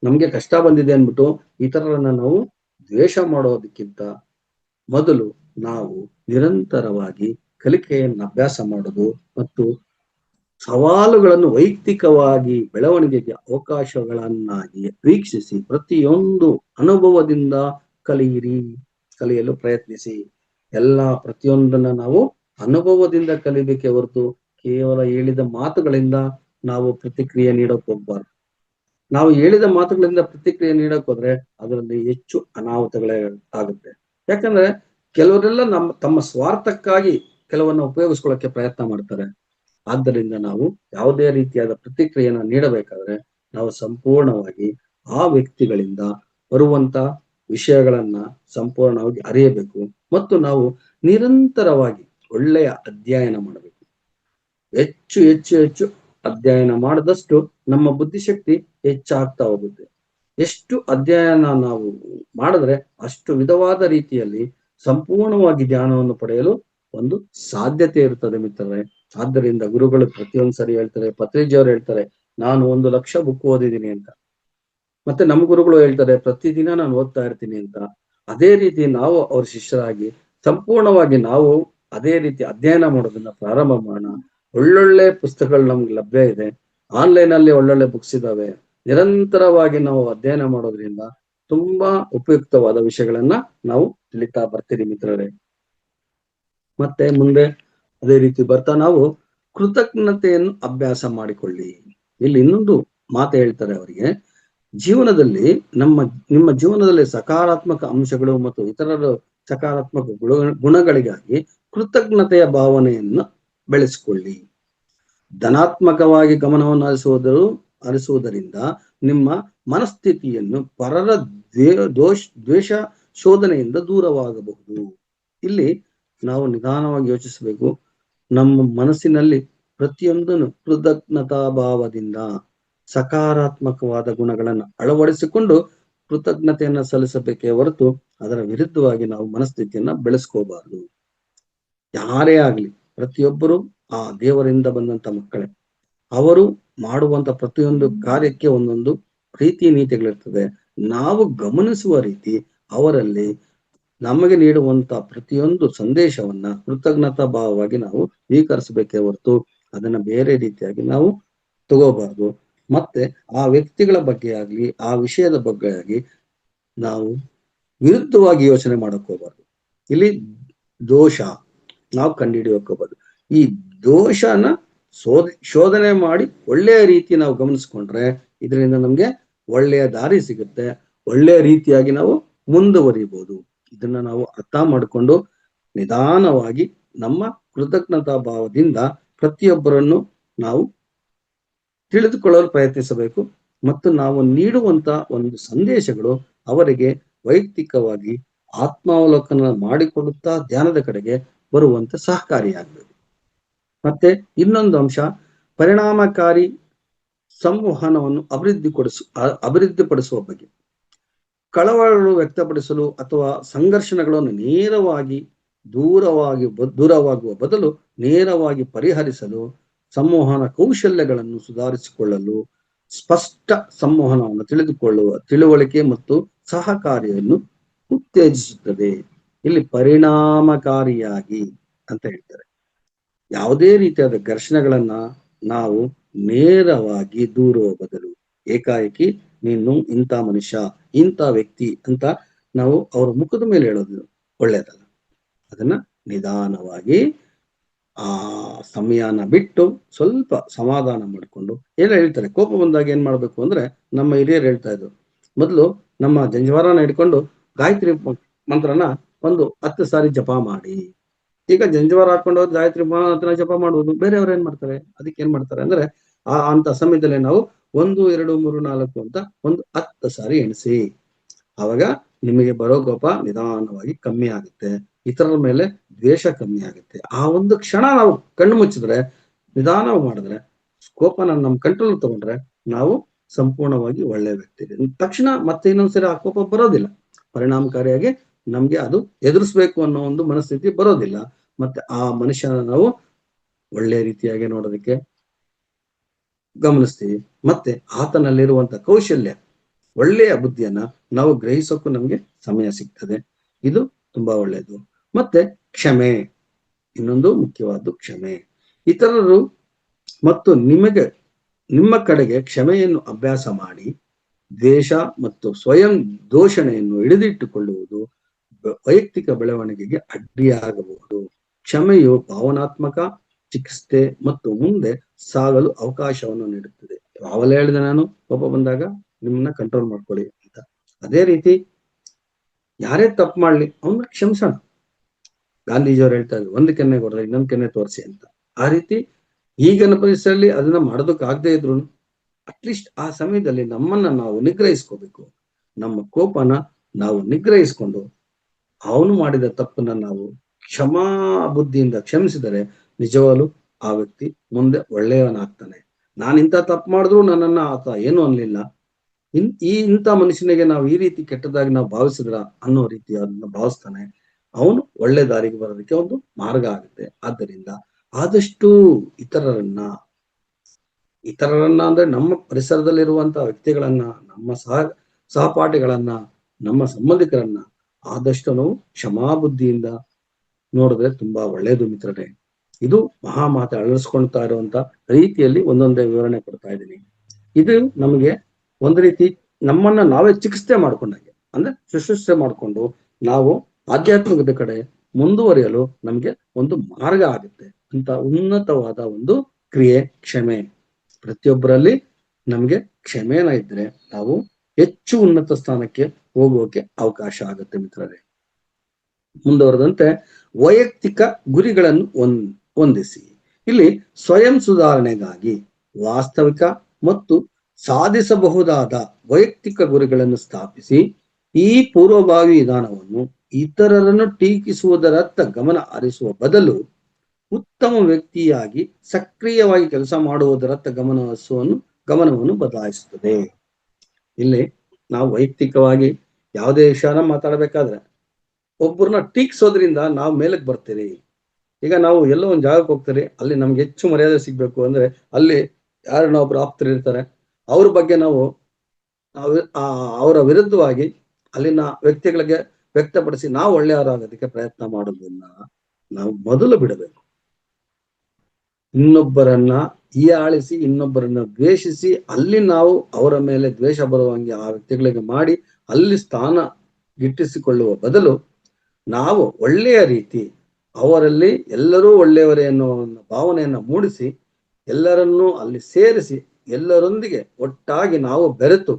ನಮ್ಗೆ ಕಷ್ಟ ಬಂದಿದೆ ಅನ್ಬಿಟ್ಟು ಇತರರನ್ನ ನಾವು ದ್ವೇಷ ಮಾಡೋದಕ್ಕಿಂತ ಮೊದಲು ನಾವು ನಿರಂತರವಾಗಿ ಕಲಿಕೆಯನ್ನು ಅಭ್ಯಾಸ ಮಾಡೋದು ಮತ್ತು ಸವಾಲುಗಳನ್ನು ವೈಯಕ್ತಿಕವಾಗಿ ಬೆಳವಣಿಗೆಗೆ ಅವಕಾಶಗಳನ್ನಾಗಿ ವೀಕ್ಷಿಸಿ ಪ್ರತಿಯೊಂದು ಅನುಭವದಿಂದ ಕಲಿಯಲು ಪ್ರಯತ್ನಿಸಿ. ಪ್ರತಿಯೊಂದನ್ನ ನಾವು ಅನುಭವದಿಂದ ಕಲಿಬೇಕೆ ಹೊರತು ಕೇವಲ ಹೇಳಿದ ಮಾತುಗಳಿಂದ ನಾವು ಪ್ರತಿಕ್ರಿಯೆ ನೀಡಕ್ ಹೋಗ್ಬಾರ್ದು. ನಾವು ಹೇಳಿದ ಮಾತುಗಳಿಂದ ಪ್ರತಿಕ್ರಿಯೆ ನೀಡಕ್ ಹೋದ್ರೆ ಅದರಲ್ಲಿ ಹೆಚ್ಚು ಅನಾಹುತಗಳೇ ಆಗುತ್ತೆ. ಯಾಕಂದ್ರೆ ಕೆಲವರೆಲ್ಲ ತಮ್ಮ ಸ್ವಾರ್ಥಕ್ಕಾಗಿ ಕೆಲವನ್ನ ಉಪಯೋಗಿಸ್ಕೊಳ್ಳಕ್ಕೆ ಪ್ರಯತ್ನ ಮಾಡ್ತಾರೆ. ಆದ್ದರಿಂದ ನಾವು ಯಾವುದೇ ರೀತಿಯಾದ ಪ್ರತಿಕ್ರಿಯೆಯನ್ನು ನೀಡಬೇಕಾದ್ರೆ ನಾವು ಸಂಪೂರ್ಣವಾಗಿ ಆ ವ್ಯಕ್ತಿಗಳಿಂದ ಬರುವಂತ ವಿಷಯಗಳನ್ನ ಸಂಪೂರ್ಣವಾಗಿ ಅರಿಯಬೇಕು ಮತ್ತು ನಾವು ನಿರಂತರವಾಗಿ ಒಳ್ಳೆಯ ಅಧ್ಯಯನ ಮಾಡಬೇಕು. ಹೆಚ್ಚು ಹೆಚ್ಚು ಹೆಚ್ಚು ಅಧ್ಯಯನ ಮಾಡಿದಷ್ಟು ನಮ್ಮ ಬುದ್ಧಿಶಕ್ತಿ ಹೆಚ್ಚಾಗ್ತಾ ಹೋಗುತ್ತೆ. ಎಷ್ಟು ಅಧ್ಯಯನ ನಾವು ಮಾಡಿದ್ರೆ ಅಷ್ಟು ವಿಧವಾದ ರೀತಿಯಲ್ಲಿ ಸಂಪೂರ್ಣವಾಗಿ ಜ್ಞಾನವನ್ನು ಪಡೆಯಲು ಒಂದು ಸಾಧ್ಯತೆ ಇರ್ತದೆ ಮಿತ್ರರೇ. ಆದ್ದರಿಂದ ಗುರುಗಳು ಪ್ರತಿಯೊಂದು ಸರಿ ಹೇಳ್ತಾರೆ, ಪತ್ರಿಜಿಯವರು ಹೇಳ್ತಾರೆ, ನಾನು 1,00,000 ಬುಕ್ ಓದಿದ್ದೀನಿ ಅಂತ. ಮತ್ತೆ ನಮ್ಮ ಗುರುಗಳು ಹೇಳ್ತಾರೆ, ಪ್ರತಿದಿನ ನಾನು ಓದ್ತಾ ಇರ್ತೀನಿ ಅಂತ. ಅದೇ ರೀತಿ ನಾವು ಅವ್ರ ಶಿಷ್ಯರಾಗಿ ಸಂಪೂರ್ಣವಾಗಿ ನಾವು ಅದೇ ರೀತಿ ಅಧ್ಯಯನ ಮಾಡೋದನ್ನ ಪ್ರಾರಂಭ ಮಾಡೋಣ. ಒಳ್ಳೊಳ್ಳೆ ಪುಸ್ತಕಗಳು ನಮ್ಗೆ ಲಭ್ಯ ಇದೆ, ಆನ್ಲೈನ್ ಅಲ್ಲಿ ಒಳ್ಳೊಳ್ಳೆ ಬುಕ್ಸ್ ಇದಾವೆ. ನಿರಂತರವಾಗಿ ನಾವು ಅಧ್ಯಯನ ಮಾಡೋದ್ರಿಂದ ತುಂಬಾ ಉಪಯುಕ್ತವಾದ ವಿಷಯಗಳನ್ನ ನಾವು ತಿಳಿತಾ ಬರ್ತೀರಿ ಮಿತ್ರರೇ. ಮತ್ತೆ ಮುಂದೆ ಅದೇ ರೀತಿ ಬರ್ತಾ ನಾವು ಕೃತಜ್ಞತೆಯನ್ನು ಅಭ್ಯಾಸ ಮಾಡಿಕೊಳ್ಳಿ. ಇಲ್ಲಿ ಇನ್ನೊಂದು ಮಾತು ಹೇಳ್ತಾರೆ ಅವರಿಗೆ, ಜೀವನದಲ್ಲಿ ನಿಮ್ಮ ಜೀವನದಲ್ಲಿ ಸಕಾರಾತ್ಮಕ ಅಂಶಗಳು ಮತ್ತು ಇತರರ ಸಕಾರಾತ್ಮಕ ಗುಣಗಳಿಗಾಗಿ ಕೃತಜ್ಞತೆಯ ಭಾವನೆಯನ್ನು ಬೆಳೆಸಿಕೊಳ್ಳಿ. ಧನಾತ್ಮಕವಾಗಿ ಗಮನವನ್ನು ಹರಿಸುವುದರಿಂದ ನಿಮ್ಮ ಮನಸ್ಥಿತಿಯನ್ನು ಪರರ ದ್ವೇಷ ಶೋಧನೆಯಿಂದ ದೂರವಾಗಬಹುದು. ಇಲ್ಲಿ ನಾವು ನಿಧಾನವಾಗಿ ಯೋಚಿಸಬೇಕು. ನಮ್ಮ ಮನಸ್ಸಿನಲ್ಲಿ ಪ್ರತಿಯೊಂದನ್ನು ಕೃತಜ್ಞತಾ ಭಾವದಿಂದ ಸಕಾರಾತ್ಮಕವಾದ ಗುಣಗಳನ್ನು ಅಳವಡಿಸಿಕೊಂಡು ಕೃತಜ್ಞತೆಯನ್ನ ಸಲ್ಲಿಸಬೇಕೇ ಹೊರತು ಅದರ ವಿರುದ್ಧವಾಗಿ ನಾವು ಮನಸ್ಥಿತಿಯನ್ನ ಬೆಳೆಸ್ಕೋಬಾರದು. ಯಾರೇ ಆಗ್ಲಿ ಪ್ರತಿಯೊಬ್ಬರು ಆ ದೇವರಿಂದ ಬಂದಂತ ಮಕ್ಕಳೇ. ಅವರು ಮಾಡುವಂತ ಪ್ರತಿಯೊಂದು ಕಾರ್ಯಕ್ಕೆ ಒಂದೊಂದು ರೀತಿ ನೀತಿಗಳಿರ್ತದೆ. ನಾವು ಗಮನಿಸುವ ರೀತಿ ಅವರಲ್ಲಿ ನಮಗೆ ನೀಡುವಂತ ಪ್ರತಿಯೊಂದು ಸಂದೇಶವನ್ನ ಕೃತಜ್ಞತಾ ಭಾವವಾಗಿ ನಾವು ಸ್ವೀಕರಿಸಬೇಕೇ ಹೊರತು ಅದನ್ನ ಬೇರೆ ರೀತಿಯಾಗಿ ನಾವು ತಗೋಬಾರ್ದು. ಮತ್ತೆ ಆ ವ್ಯಕ್ತಿಗಳ ಬಗ್ಗೆ ಆಗ್ಲಿ ಆ ವಿಷಯದ ಬಗ್ಗೆ ಆಗಿ ನಾವು ವಿರುದ್ಧವಾಗಿ ಯೋಚನೆ ಮಾಡಕ್ ಹೋಗ್ಬಾರ್ದು. ಇಲ್ಲಿ ದೋಷ ನಾವು ಕಂಡುಹಿಡಿಯೋಕೆ ಹೋಗ್ಬಾರ್ದು. ಈ ದೋಷನ ಶೋಧನೆ ಮಾಡಿ ಒಳ್ಳೆಯ ರೀತಿ ನಾವು ಗಮನಿಸ್ಕೊಂಡ್ರೆ ಇದರಿಂದ ನಮ್ಗೆ ಒಳ್ಳೆಯ ದಾರಿ ಸಿಗುತ್ತೆ, ಒಳ್ಳೆಯ ರೀತಿಯಾಗಿ ನಾವು ಮುಂದುವರಿಬಹುದು. ಇದನ್ನ ನಾವು ಅರ್ಥ ಮಾಡಿಕೊಂಡು ನಿಧಾನವಾಗಿ ನಮ್ಮ ಕೃತಜ್ಞತಾ ಭಾವದಿಂದ ಪ್ರತಿಯೊಬ್ಬರನ್ನು ನಾವು ತಿಳಿದುಕೊಳ್ಳಲು ಪ್ರಯತ್ನಿಸಬೇಕು. ಮತ್ತು ನಾವು ನೀಡುವಂತ ಒಂದು ಸಂದೇಶಗಳು ಅವರಿಗೆ ವೈಯಕ್ತಿಕವಾಗಿ ಆತ್ಮಾವಲೋಕನ ಮಾಡಿಕೊಡುತ್ತಾ ಧ್ಯಾನದ ಕಡೆಗೆ ಬರುವಂತೆ ಸಹಕಾರಿಯಾಗಬೇಕು. ಮತ್ತೆ ಇನ್ನೊಂದು ಅಂಶ, ಪರಿಣಾಮಕಾರಿ ಸಂವಹನವನ್ನು ಅಭಿವೃದ್ಧಿಪಡಿಸುವ ಬಗ್ಗೆ. ಕಳವಳಗಳು ವ್ಯಕ್ತಪಡಿಸಲು ಅಥವಾ ಸಂಘರ್ಷಣಗಳನ್ನು ದೂರವಾಗುವ ಬದಲು ನೇರವಾಗಿ ಪರಿಹರಿಸಲು, ಸಂವಹನ ಕೌಶಲ್ಯಗಳನ್ನು ಸುಧಾರಿಸಿಕೊಳ್ಳಲು, ಸ್ಪಷ್ಟ ಸಂವಹನವನ್ನು ತಿಳುವಳಿಕೆ ಮತ್ತು ಸಹಕಾರಿಯನ್ನು ಉತ್ತೇಜಿಸುತ್ತದೆ. ಇಲ್ಲಿ ಪರಿಣಾಮಕಾರಿಯಾಗಿ ಅಂತ ಹೇಳ್ತಾರೆ. ಯಾವುದೇ ರೀತಿಯಾದ ಘರ್ಷಣೆಗಳನ್ನ ನಾವು ನೇರವಾಗಿ ದೂರುವ ಬದಲು ಏಕಾಏಕಿ ನೀನು ಇಂಥ ಮನುಷ್ಯ ಇಂಥ ವ್ಯಕ್ತಿ ಅಂತ ನಾವು ಅವರ ಮುಖದ ಮೇಲೆ ಹೇಳೋದು ಒಳ್ಳೇದಲ್ಲ. ಅದನ್ನ ನಿಧಾನವಾಗಿ ಆ ಸಮಯನ ಬಿಟ್ಟು ಸ್ವಲ್ಪ ಸಮಾಧಾನ ಮಾಡಿಕೊಂಡು ಏನೋ ಹೇಳ್ತಾರೆ. ಕೋಪ ಬಂದಾಗ ಏನ್ ಮಾಡ್ಬೇಕು ಅಂದ್ರೆ, ನಮ್ಮ ಹಿರಿಯರು ಹೇಳ್ತಾ ಇದ್ರು, ಮೊದಲು ನಮ್ಮ ಜಂಜವಾರನ ಹಿಡ್ಕೊಂಡು ಗಾಯತ್ರಿ ಮಂತ್ರನ ಒಂದು 10 ಸಾರಿ ಜಪ ಮಾಡಿ. ಈಗ ಜಂಜವಾರ ಹಾಕೊಂಡು ಗಾಯತ್ರಿ ಮಂತ್ರ ಜಪ ಮಾಡುವುದು. ಬೇರೆಯವ್ರು ಏನ್ ಮಾಡ್ತಾರೆ, ಅದಕ್ಕೆ ಏನ್ ಮಾಡ್ತಾರೆ ಅಂದ್ರೆ ಅಂತ ಸಮಯದಲ್ಲಿ ನಾವು 1 2 3 4 ಅಂತ ಒಂದು 10 ಸಾರಿ ಎಣಿಸಿ. ಆವಾಗ ನಿಮಗೆ ಬರೋ ಕೋಪ ನಿಧಾನವಾಗಿ ಕಮ್ಮಿ ಆಗುತ್ತೆ, ಇತರರ ಮೇಲೆ ದ್ವೇಷ ಕಮ್ಮಿ ಆಗುತ್ತೆ. ಆ ಒಂದು ಕ್ಷಣ ನಾವು ಕಣ್ಣು ಮುಚ್ಚಿದ್ರೆ, ನಿಧಾನವಾಗಿ ಮಾಡಿದ್ರೆ, ಕೋಪನ ನಮ್ಮ ಕಂಟ್ರೋಲ್ ತಗೊಂಡ್ರೆ ನಾವು ಸಂಪೂರ್ಣವಾಗಿ ಒಳ್ಳೆ ವ್ಯಕ್ತಿ. ತಕ್ಷಣ ಮತ್ತೆ ಇನ್ನೊಂದ್ಸರಿ ಆ ಕೋಪ ಬರೋದಿಲ್ಲ. ಪರಿಣಾಮಕಾರಿಯಾಗಿ ನಮ್ಗೆ ಅದು ಎದುರಿಸ್ಬೇಕು ಅನ್ನೋ ಒಂದು ಮನಸ್ಥಿತಿ ಬರೋದಿಲ್ಲ. ಮತ್ತೆ ಆ ಮನುಷ್ಯನ ನಾವು ಒಳ್ಳೆ ರೀತಿಯಾಗಿ ನೋಡೋದಕ್ಕೆ ಗಮನಿಸ್ತೀವಿ. ಮತ್ತೆ ಆತನಲ್ಲಿರುವಂತ ಕೌಶಲ್ಯ, ಒಳ್ಳೆಯ ಬುದ್ಧಿಯನ್ನ ನಾವು ಗ್ರಹಿಸೋಕ್ಕೂ ನಮ್ಗೆ ಸಮಯ ಸಿಗ್ತದೆ. ಇದು ತುಂಬಾ ಒಳ್ಳೆಯದು. ಮತ್ತೆ ಕ್ಷಮೆ, ಇನ್ನೊಂದು ಮುಖ್ಯವಾದ ಕ್ಷಮೆ. ಇತರರು ಮತ್ತು ನಿಮ್ಮ ಕಡೆಗೆ ಕ್ಷಮೆಯನ್ನು ಅಭ್ಯಾಸ ಮಾಡಿ ದ್ವೇಷ ಮತ್ತು ಸ್ವಯಂ ದೋಷಣೆಯನ್ನು ಹಿಡಿದಿಟ್ಟುಕೊಳ್ಳುವುದು ವೈಯಕ್ತಿಕ ಬೆಳವಣಿಗೆಗೆ ಅಡ್ಡಿಯಾಗಬಹುದು. ಕ್ಷಮೆಯು ಭಾವನಾತ್ಮಕ ಚಿಕಿತ್ಸೆ ಮತ್ತು ಮುಂದೆ ಸಾಗಲು ಅವಕಾಶವನ್ನು ನೀಡುತ್ತದೆ. ಯಾವಲೇ ಹೇಳಿದೆ ನಾನು, ಕೋಪ ಬಂದಾಗ ನಿಮ್ಮನ್ನ ಕಂಟ್ರೋಲ್ ಮಾಡ್ಕೊಳ್ಳಿ ಅಂತ. ಅದೇ ರೀತಿ ಯಾರೇ ತಪ್ಪು ಮಾಡ್ಲಿ ಅವನ್ನ ಕ್ಷಮಿಸೋಣ. ಗಾಂಧೀಜಿಯವ್ರು ಹೇಳ್ತಾ ಇದ್ರು, ಒಂದು ಕೆನ್ನೆ ಕೊಡ್ರೆ ಇನ್ನೊಂದು ಕೆನ್ನೆ ತೋರಿಸಿ ಅಂತ. ಆ ರೀತಿ ಈಗಿನ ಪರಿಸ್ಥಿತಿಯಲ್ಲಿ ಅದನ್ನ ಮಾಡೋದಕ್ಕಾಗದೇ ಇದ್ರು ಅಟ್ಲೀಸ್ಟ್ ಆ ಸಮಯದಲ್ಲಿ ನಮ್ಮನ್ನ ನಾವು ನಿಗ್ರಹಿಸ್ಕೋಬೇಕು. ನಮ್ಮ ಕೋಪನ ನಾವು ನಿಗ್ರಹಿಸ್ಕೊಂಡು ಅವನು ಮಾಡಿದ ತಪ್ಪನ್ನ ನಾವು ಕ್ಷಮಾ ಬುದ್ಧಿಯಿಂದ ಕ್ಷಮಿಸಿದರೆ ನಿಜವಾಗ್ಲು ಆ ವ್ಯಕ್ತಿ ಮುಂದೆ ಒಳ್ಳೆಯವನಾಗ್ತಾನೆ. ನಾನು ಇಂಥ ತಪ್ಪು ಮಾಡಿದ್ರು ನನ್ನನ್ನ ಆತ ಏನು ಅನ್ಲಿಲ್ಲ, ಇಂಥ ಮನುಷ್ಯನಿಗೆ ನಾವು ಈ ರೀತಿ ಕೆಟ್ಟದಾಗಿ ನಾವು ಭಾವಿಸಿದ್ರ ಅನ್ನೋ ರೀತಿ ಅದನ್ನ ಭಾವಿಸ್ತಾನೆ, ಅವನು ಒಳ್ಳೆ ದಾರಿಗೆ ಬರೋದಕ್ಕೆ ಒಂದು ಮಾರ್ಗ ಆಗುತ್ತೆ. ಆದ್ದರಿಂದ ಆದಷ್ಟು ಇತರರನ್ನ ಅಂದ್ರೆ ನಮ್ಮ ಪರಿಸರದಲ್ಲಿರುವಂತಹ ವ್ಯಕ್ತಿಗಳನ್ನ, ನಮ್ಮ ಸಹಪಾಠಿಗಳನ್ನ, ನಮ್ಮ ಸಂಬಂಧಿಕರನ್ನ ಆದಷ್ಟು ನಾವು ಕ್ಷಮಾಬುದ್ಧಿಯಿಂದ ನೋಡಿದ್ರೆ ತುಂಬಾ ಒಳ್ಳೇದು ಮಿತ್ರರೇ. ಇದು ಮಹಾಮಾತೆ ಅಳವಡಿಸ್ಕೊಳ್ತಾ ಇರುವಂತ ರೀತಿಯಲ್ಲಿ ಒಂದೊಂದೇ ವಿವರಣೆ ಕೊಡ್ತಾ ಇದ್ದೀನಿ. ಇದು ನಮಗೆ ಒಂದು ರೀತಿ ನಮ್ಮನ್ನ ನಾವೇ ಚಿಕಿತ್ಸೆ ಮಾಡ್ಕೊಂಡಾಗೆ, ಅಂದ್ರೆ ಶುಶ್ರೂಷೆ ಮಾಡಿಕೊಂಡು ನಾವು ಆಧ್ಯಾತ್ಮಿಕದ ಕಡೆ ಮುಂದುವರಿಯಲು ನಮ್ಗೆ ಒಂದು ಮಾರ್ಗ ಆಗುತ್ತೆ ಅಂತ ಉನ್ನತವಾದ ಒಂದು ಕ್ರಿಯೆ ಕ್ಷಮೆ. ಪ್ರತಿಯೊಬ್ಬರಲ್ಲಿ ನಮ್ಗೆ ಕ್ಷಮೆನ ಇದ್ರೆ ನಾವು ಹೆಚ್ಚು ಉನ್ನತ ಸ್ಥಾನಕ್ಕೆ ಹೋಗೋಕೆ ಅವಕಾಶ ಆಗುತ್ತೆ ಮಿತ್ರರೇ. ಮುಂದುವರೆದಂತೆ ವೈಯಕ್ತಿಕ ಗುರಿಗಳನ್ನು ಹೊಂದಿಸಿ. ಇಲ್ಲಿ ಸ್ವಯಂ ಸುಧಾರಣೆಗಾಗಿ ವಾಸ್ತವಿಕ ಮತ್ತು ಸಾಧಿಸಬಹುದಾದ ವೈಯಕ್ತಿಕ ಗುರಿಗಳನ್ನು ಸ್ಥಾಪಿಸಿ ಈ ಪೂರ್ವಭಾವಿ ವಿಧಾನವನ್ನು ಇತರರನ್ನು ಟೀಕಿಸುವುದರತ್ತ ಗಮನ ಹರಿಸುವ ಬದಲು ಉತ್ತಮ ವ್ಯಕ್ತಿಯಾಗಿ ಸಕ್ರಿಯವಾಗಿ ಕೆಲಸ ಮಾಡುವುದರತ್ತ ಗಮನವನ್ನು ಬದಲಾಯಿಸುತ್ತದೆ. ಇಲ್ಲಿ ನಾವು ವೈಯಕ್ತಿಕವಾಗಿ ಯಾವುದೇ ವಿಷಯನ ಮಾತಾಡಬೇಕಾದ್ರೆ ಒಬ್ಬರನ್ನ ಟೀಕಿಸೋದ್ರಿಂದ ನಾವು ಮೇಲಕ್ಕೆ ಬರ್ತೀರಿ. ಈಗ ನಾವು ಎಲ್ಲೋ ಒಂದು ಜಾಗಕ್ಕೆ ಹೋಗ್ತೀರಿ, ಅಲ್ಲಿ ನಮ್ಗೆ ಹೆಚ್ಚು ಮರ್ಯಾದೆ ಸಿಗ್ಬೇಕು ಅಂದ್ರೆ ಅಲ್ಲಿ ಯಾರನ್ನ ಒಬ್ರು ಆಪ್ತರು ಇರ್ತಾರೆ, ಅವ್ರ ಬಗ್ಗೆ ನಾವು ಅವರ ವಿರುದ್ಧವಾಗಿ ಅಲ್ಲಿನ ವ್ಯಕ್ತಿಗಳಿಗೆ ವ್ಯಕ್ತಪಡಿಸಿ ನಾವು ಒಳ್ಳೆಯವರಾಗೋದಕ್ಕೆ ಪ್ರಯತ್ನ ಮಾಡೋದನ್ನ ನಾವು ಮೊದಲು ಬಿಡಬೇಕು. ಇನ್ನೊಬ್ಬರನ್ನ ಹೀಯಾಳಿಸಿ ಇನ್ನೊಬ್ಬರನ್ನ ದ್ವೇಷಿಸಿ ಅಲ್ಲಿ ನಾವು ಅವರ ಮೇಲೆ ದ್ವೇಷ ಬರುವಂಗೆ ಆ ವ್ಯಕ್ತಿಗಳಿಗೆ ಮಾಡಿ ಅಲ್ಲಿ ಸ್ಥಾನ ಗಿಟ್ಟಿಸಿಕೊಳ್ಳುವ ಬದಲು ನಾವು ಒಳ್ಳೆಯ ರೀತಿ ಅವರಲ್ಲಿ ಎಲ್ಲರೂ ಒಳ್ಳೆಯವರೇ ಅನ್ನೋ ಭಾವನೆಯನ್ನ ಮೂಡಿಸಿ ಎಲ್ಲರನ್ನೂ ಅಲ್ಲಿ ಸೇರಿಸಿ ಎಲ್ಲರೊಂದಿಗೆ ಒಟ್ಟಾಗಿ ನಾವು ಬೆರೆತು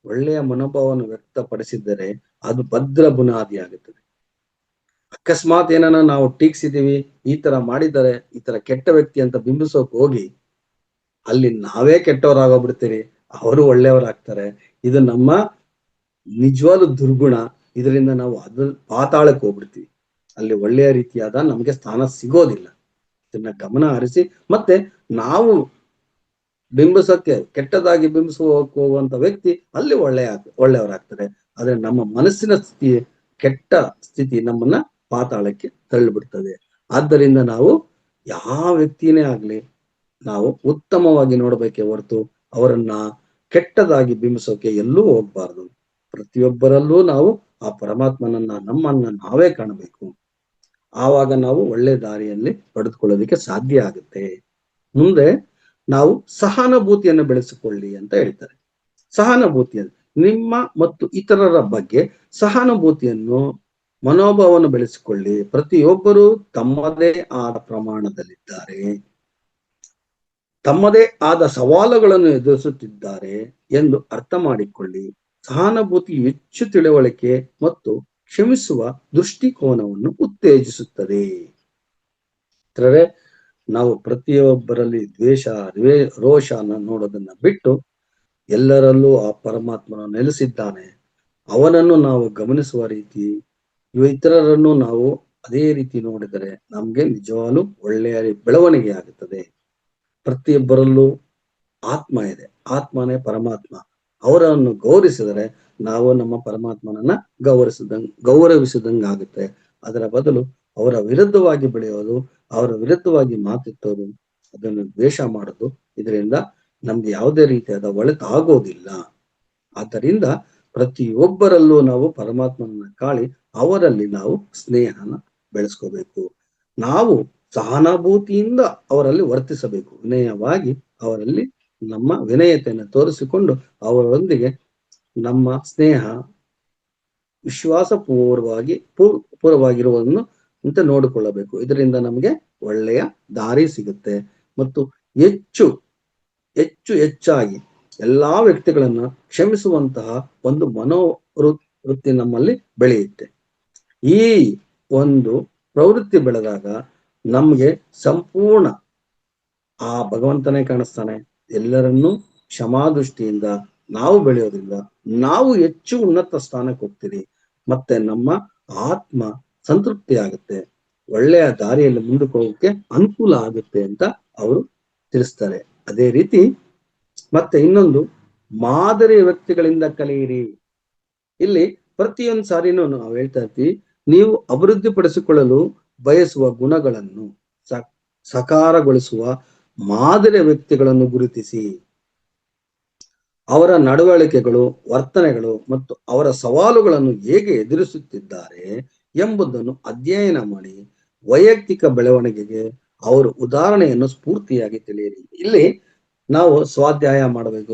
ಒಳ್ಳೆಯ ಮನೋಭಾವವನ್ನು ವ್ಯಕ್ತಪಡಿಸಿದರೆ ಅದು ಭದ್ರ ಬುನಾದಿ ಆಗುತ್ತದೆ. ಅಕಸ್ಮಾತ್ ಏನನ್ನ ನಾವು ಟೀಕಿಸಿದೀವಿ, ಈ ತರ ಮಾಡಿದ್ದಾರೆ, ಈ ತರ ಕೆಟ್ಟ ವ್ಯಕ್ತಿ ಅಂತ ಬಿಂಬಿಸೋಕ್ ಹೋಗಿ ಅಲ್ಲಿ ನಾವೇ ಕೆಟ್ಟವರಾಗೋಗ್ಬಿಡ್ತೀರಿ, ಅವರು ಒಳ್ಳೆಯವರಾಗ್ತಾರೆ. ಇದು ನಮ್ಮ ನಿಜವಾದ ದುರ್ಗುಣ. ಇದರಿಂದ ನಾವು ಪಾತಾಳಕ್ಕೆ ಹೋಗ್ಬಿಡ್ತೀವಿ, ಅಲ್ಲಿ ಒಳ್ಳೆಯ ರೀತಿಯಾದ ನಮ್ಗೆ ಸ್ಥಾನ ಸಿಗೋದಿಲ್ಲ. ಇದನ್ನ ಗಮನ ಹರಿಸಿ ಮತ್ತೆ ನಾವು ಬಿಂಬಿಸಕ್ಕೆ ಕೆಟ್ಟದಾಗಿ ಹೋಗುವಂತ ವ್ಯಕ್ತಿ ಅಲ್ಲಿ ಒಳ್ಳೆಯವರಾಗ್ತಾರೆ. ಆದ್ರೆ ನಮ್ಮ ಮನಸ್ಸಿನ ಸ್ಥಿತಿ ಕೆಟ್ಟ ಸ್ಥಿತಿ ನಮ್ಮನ್ನ ಪಾತಾಳಕ್ಕೆ ತಳ್ಳಿಬಿಡ್ತದೆ. ಆದ್ದರಿಂದ ನಾವು ಯಾವ ವ್ಯಕ್ತಿನೇ ಆಗ್ಲಿ ನಾವು ಉತ್ತಮವಾಗಿ ನೋಡ್ಬೇಕೆ ಹೊರತು ಅವರನ್ನ ಕೆಟ್ಟದಾಗಿ ಬಿಂಬಿಸೋಕೆ ಎಲ್ಲೂ ಹೋಗ್ಬಾರ್ದು. ಪ್ರತಿಯೊಬ್ಬರಲ್ಲೂ ನಾವು ಆ ಪರಮಾತ್ಮನನ್ನ ನಮ್ಮನ್ನ ನಾವೇ ಕಾಣಬೇಕು. ಆವಾಗ ನಾವು ಒಳ್ಳೆ ದಾರಿಯಲ್ಲಿ ಪಡೆದುಕೊಳ್ಳೋದಕ್ಕೆ ಸಾಧ್ಯ ಆಗುತ್ತೆ. ಮುಂದೆ ನಾವು ಸಹಾನುಭೂತಿಯನ್ನು ಬೆಳೆಸಿಕೊಳ್ಳಿ ಅಂತ ಹೇಳ್ತಾರೆ. ಸಹಾನುಭೂತಿಯನ್ನು ನಿಮ್ಮ ಮತ್ತು ಇತರರ ಬಗ್ಗೆ ಸಹಾನುಭೂತಿಯನ್ನು ಮನೋಭಾವವನ್ನು ಬೆಳೆಸಿಕೊಳ್ಳಿ. ಪ್ರತಿಯೊಬ್ಬರು ತಮ್ಮದೇ ಆದ ಪ್ರಮಾಣದಲ್ಲಿದ್ದಾರೆ, ತಮ್ಮದೇ ಆದ ಸವಾಲುಗಳನ್ನು ಎದುರಿಸುತ್ತಿದ್ದಾರೆ ಎಂದು ಅರ್ಥ ಮಾಡಿಕೊಳ್ಳಿ. ಸಹಾನುಭೂತಿ ಹೆಚ್ಚು ತಿಳುವಳಿಕೆ ಮತ್ತು ಕ್ಷಮಿಸುವ ದೃಷ್ಟಿಕೋನವನ್ನು ಉತ್ತೇಜಿಸುತ್ತದೆ. ನಾವು ಪ್ರತಿಯೊಬ್ಬರಲ್ಲಿ ದ್ವೇಷ ರೋಷನ ನೋಡೋದನ್ನ ಬಿಟ್ಟು ಎಲ್ಲರಲ್ಲೂ ಆ ಪರಮಾತ್ಮನ ನೆಲೆಸಿದ್ದಾನೆ, ಅವನನ್ನು ನಾವು ಗಮನಿಸುವ ರೀತಿ ಇತರರನ್ನು ನಾವು ಅದೇ ರೀತಿ ನೋಡಿದರೆ ನಮ್ಗೆ ನಿಜವಾಗ್ಲೂ ಒಳ್ಳೆಯ ಬೆಳವಣಿಗೆ ಆಗುತ್ತದೆ. ಪ್ರತಿಯೊಬ್ಬರಲ್ಲೂ ಆತ್ಮ ಇದೆ, ಆತ್ಮನೇ ಪರಮಾತ್ಮ. ಅವರನ್ನು ಗೌರವಿಸಿದರೆ ನಾವು ನಮ್ಮ ಪರಮಾತ್ಮನನ್ನ ಗೌರವಿಸಿದಂಗಾಗುತ್ತೆ. ಅದರ ಬದಲು ಅವರ ವಿರುದ್ಧವಾಗಿ ಬೆಳೆಯೋದು, ಅವರ ವಿರುದ್ಧವಾಗಿ ಮಾತೆತ್ತೋದು, ಅದನ್ನು ದ್ವೇಷ ಮಾಡೋದು, ಇದರಿಂದ ನಮ್ಗೆ ಯಾವುದೇ ರೀತಿಯಾದ ಒಳಿತಾಗೋದಿಲ್ಲ. ಆದ್ದರಿಂದ ಪ್ರತಿಯೊಬ್ಬರಲ್ಲೂ ನಾವು ಪರಮಾತ್ಮನನ್ನ ಕಾಳಿ ಅವರಲ್ಲಿ ನಾವು ಸ್ನೇಹನ ಬೆಳೆಸ್ಕೋಬೇಕು. ನಾವು ಸಹಾನುಭೂತಿಯಿಂದ ಅವರಲ್ಲಿ ವರ್ತಿಸಬೇಕು. ವಿನಯವಾಗಿ ಅವರಲ್ಲಿ ನಮ್ಮ ವಿನಯತೆಯನ್ನು ತೋರಿಸಿಕೊಂಡು ಅವರೊಂದಿಗೆ ನಮ್ಮ ಸ್ನೇಹ ವಿಶ್ವಾಸ ಪೂರ್ವವಾಗಿರುವುದನ್ನು ಅಂತ ನೋಡಿಕೊಳ್ಳಬೇಕು. ಇದರಿಂದ ನಮಗೆ ಒಳ್ಳೆಯ ದಾರಿ ಸಿಗುತ್ತೆ ಮತ್ತು ಹೆಚ್ಚಾಗಿ ಎಲ್ಲಾ ವ್ಯಕ್ತಿಗಳನ್ನ ಕ್ಷಮಿಸುವಂತಹ ಒಂದು ಮನೋವೃತ್ತಿ ನಮ್ಮಲ್ಲಿ ಬೆಳೆಯುತ್ತೆ. ಈ ಒಂದು ಪ್ರವೃತ್ತಿ ಬೆಳೆದಾಗ ನಮ್ಗೆ ಸಂಪೂರ್ಣ ಆ ಭಗವಂತನೇ ಕಾಣಿಸ್ತಾನೆ. ಎಲ್ಲರನ್ನೂ ಕ್ಷಮಾದೃಷ್ಟಿಯಿಂದ ನಾವು ಬೆಳೆಯೋದ್ರಿಂದ ನಾವು ಹೆಚ್ಚು ಉನ್ನತ ಸ್ಥಾನಕ್ಕೆ ಹೋಗ್ತೀವಿ. ಮತ್ತೆ ನಮ್ಮ ಆತ್ಮ ಸಂತೃಪ್ತಿ ಆಗುತ್ತೆ, ಒಳ್ಳೆಯ ದಾರಿಯಲ್ಲಿ ಮುಂದಕ್ಕೆ ಹೋಗಕ್ಕೆ ಅನುಕೂಲ ಆಗುತ್ತೆ ಅಂತ ಅವರು ತಿಳಿಸ್ತಾರೆ. ಅದೇ ರೀತಿ ಮತ್ತೆ ಇನ್ನೊಂದು, ಮಾದರಿ ವ್ಯಕ್ತಿಗಳಿಂದ ಕಲಿಯಿರಿ. ಇಲ್ಲಿ ಪ್ರತಿಯೊಂದು ಸಾರಿನೂ ನಾವು ಹೇಳ್ತಾ ಇರ್ತೀವಿ, ನೀವು ಅಭಿವೃದ್ಧಿಪಡಿಸಿಕೊಳ್ಳಲು ಬಯಸುವ ಗುಣಗಳನ್ನು ಸಕಾರಗೊಳಿಸುವ ಮಾದರಿ ವ್ಯಕ್ತಿಗಳನ್ನು ಗುರುತಿಸಿ ಅವರ ನಡವಳಿಕೆಗಳು, ವರ್ತನೆಗಳು ಮತ್ತು ಅವರ ಸವಾಲುಗಳನ್ನು ಹೇಗೆ ಎದುರಿಸುತ್ತಿದ್ದಾರೆ ಎಂಬುದನ್ನು ಅಧ್ಯಯನ ಮಾಡಿ ವೈಯಕ್ತಿಕ ಬೆಳವಣಿಗೆಗೆ ಅವರು ಉದಾಹರಣೆಯನ್ನು ಸ್ಫೂರ್ತಿಯಾಗಿ ತಿಳಿಯಿರಿ. ಇಲ್ಲಿ ನಾವು ಸ್ವಾಧ್ಯಾಯ ಮಾಡಬೇಕು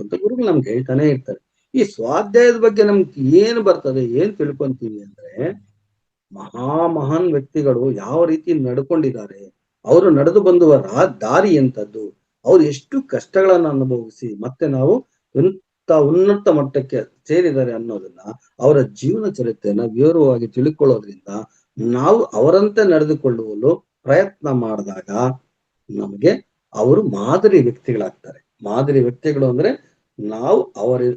ಅಂತ ಗುರುಗಳು ನಮ್ಗೆ ಹೇಳ್ತಾನೆ ಇರ್ತಾರೆ. ಈ ಸ್ವಾಧ್ಯಾಯದ ಬಗ್ಗೆ ನಮ್ಗೆ ಏನ್ ಬರ್ತದೆ, ಏನ್ ತಿಳ್ಕೊಂತೀವಿ ಅಂದ್ರೆ, ಮಹಾನ್ ವ್ಯಕ್ತಿಗಳು ಯಾವ ರೀತಿ ನಡ್ಕೊಂಡಿದ್ದಾರೆ, ಅವರು ನಡೆದು ಬಂದುವ ದಾರಿ ಎಂತದ್ದು, ಅವ್ರು ಎಷ್ಟು ಕಷ್ಟಗಳನ್ನ ಅನುಭವಿಸಿ ಮತ್ತೆ ನಾವು ಎಂತ ಉನ್ನತ ಮಟ್ಟಕ್ಕೆ ಸೇರಿದ್ದಾರೆ ಅನ್ನೋದನ್ನ, ಅವರ ಜೀವನ ಚರಿತ್ರೆಯನ್ನ ವಿವರವಾಗಿ ತಿಳ್ಕೊಳ್ಳೋದ್ರಿಂದ ನಾವು ಅವರಂತೆ ನಡೆದುಕೊಳ್ಳುವಲು ಪ್ರಯತ್ನ ಮಾಡಿದಾಗ ನಮಗೆ ಅವರು ಮಾದರಿ ವ್ಯಕ್ತಿಗಳಾಗ್ತಾರೆ. ಮಾದರಿ ವ್ಯಕ್ತಿಗಳು ಅಂದ್ರೆ ನಾವು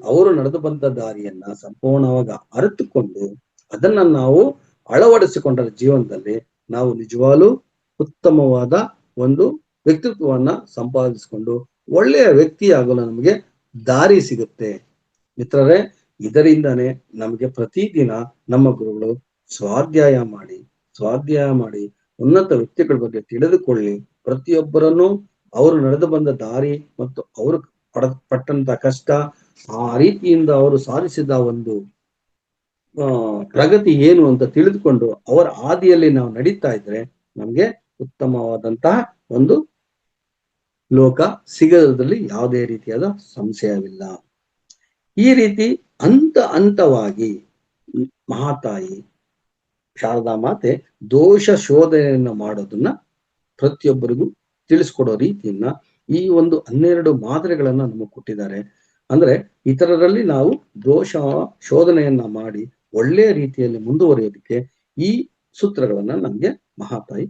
ಅವರು ನಡೆದು ಬಂದ ದಾರಿಯನ್ನ ಸಂಪೂರ್ಣವಾಗಿ ಅರಿತುಕೊಂಡು ಅದನ್ನ ನಾವು ಅಳವಡಿಸಿಕೊಂಡರ ಜೀವನದಲ್ಲಿ ನಾವು ನಿಜವಾಗ್ಲೂ ಉತ್ತಮವಾದ ಒಂದು ವ್ಯಕ್ತಿತ್ವವನ್ನ ಸಂಪಾದಿಸಿಕೊಂಡು ಒಳ್ಳೆಯ ವ್ಯಕ್ತಿಯಾಗಲು ನಮಗೆ ದಾರಿ ಸಿಗುತ್ತೆ. ಮಿತ್ರರೇ, ಇದರಿಂದಾನೇ ನಮಗೆ ಪ್ರತಿದಿನ ನಮ್ಮ ಗುರುಗಳು ಸ್ವಾಧ್ಯಾಯ ಮಾಡಿ ಉನ್ನತ ವ್ಯಕ್ತಿಗಳ ಬಗ್ಗೆ ತಿಳಿದುಕೊಳ್ಳಿ, ಪ್ರತಿಯೊಬ್ಬರನ್ನು ಅವರು ನಡೆದು ಬಂದ ದಾರಿ ಮತ್ತು ಅವರು ಪಟ್ಟಂತ ಕಷ್ಟ, ಆ ರೀತಿಯಿಂದ ಅವರು ಸಾಧಿಸಿದ ಒಂದು ಪ್ರಗತಿ ಏನು ಅಂತ ತಿಳಿದುಕೊಂಡು ಅವರ ಹಾದಿಯಲ್ಲಿ ನಾವು ನಡೀತಾ ಇದ್ರೆ ನಮ್ಗೆ ಉತ್ತಮವಾದಂತಹ ಒಂದು ಲೋಕ ಸಿಗೋದ್ರಲ್ಲಿ ಯಾವುದೇ ರೀತಿಯಾದ ಸಂಶಯವಿಲ್ಲ. ಈ ರೀತಿ ಹಂತವಾಗಿ ಮಹಾತಾಯಿ ಶಾರದಾ ಮಾತೆ ದೋಷ ಶೋಧನೆಯನ್ನ ಮಾಡೋದನ್ನ ಪ್ರತಿಯೊಬ್ಬರಿಗೂ ತಿಳಿಸ್ಕೊಡೋ ರೀತಿಯನ್ನ ಈ ಒಂದು 12 ಮಾದರಿಗಳನ್ನ ನಮಗೆ ಕೊಟ್ಟಿದ್ದಾರೆ. ಅಂದ್ರೆ ಇತರರಲ್ಲಿ ನಾವು ದೋಷ ಶೋಧನೆಯನ್ನ ಮಾಡಿ ಒಳ್ಳೆಯ ರೀತಿಯಲ್ಲಿ ಮುಂದುವರಿಯೋದಕ್ಕೆ ಈ ಸೂತ್ರಗಳನ್ನ ನಮ್ಗೆ ಮಹಾತಾಯಿ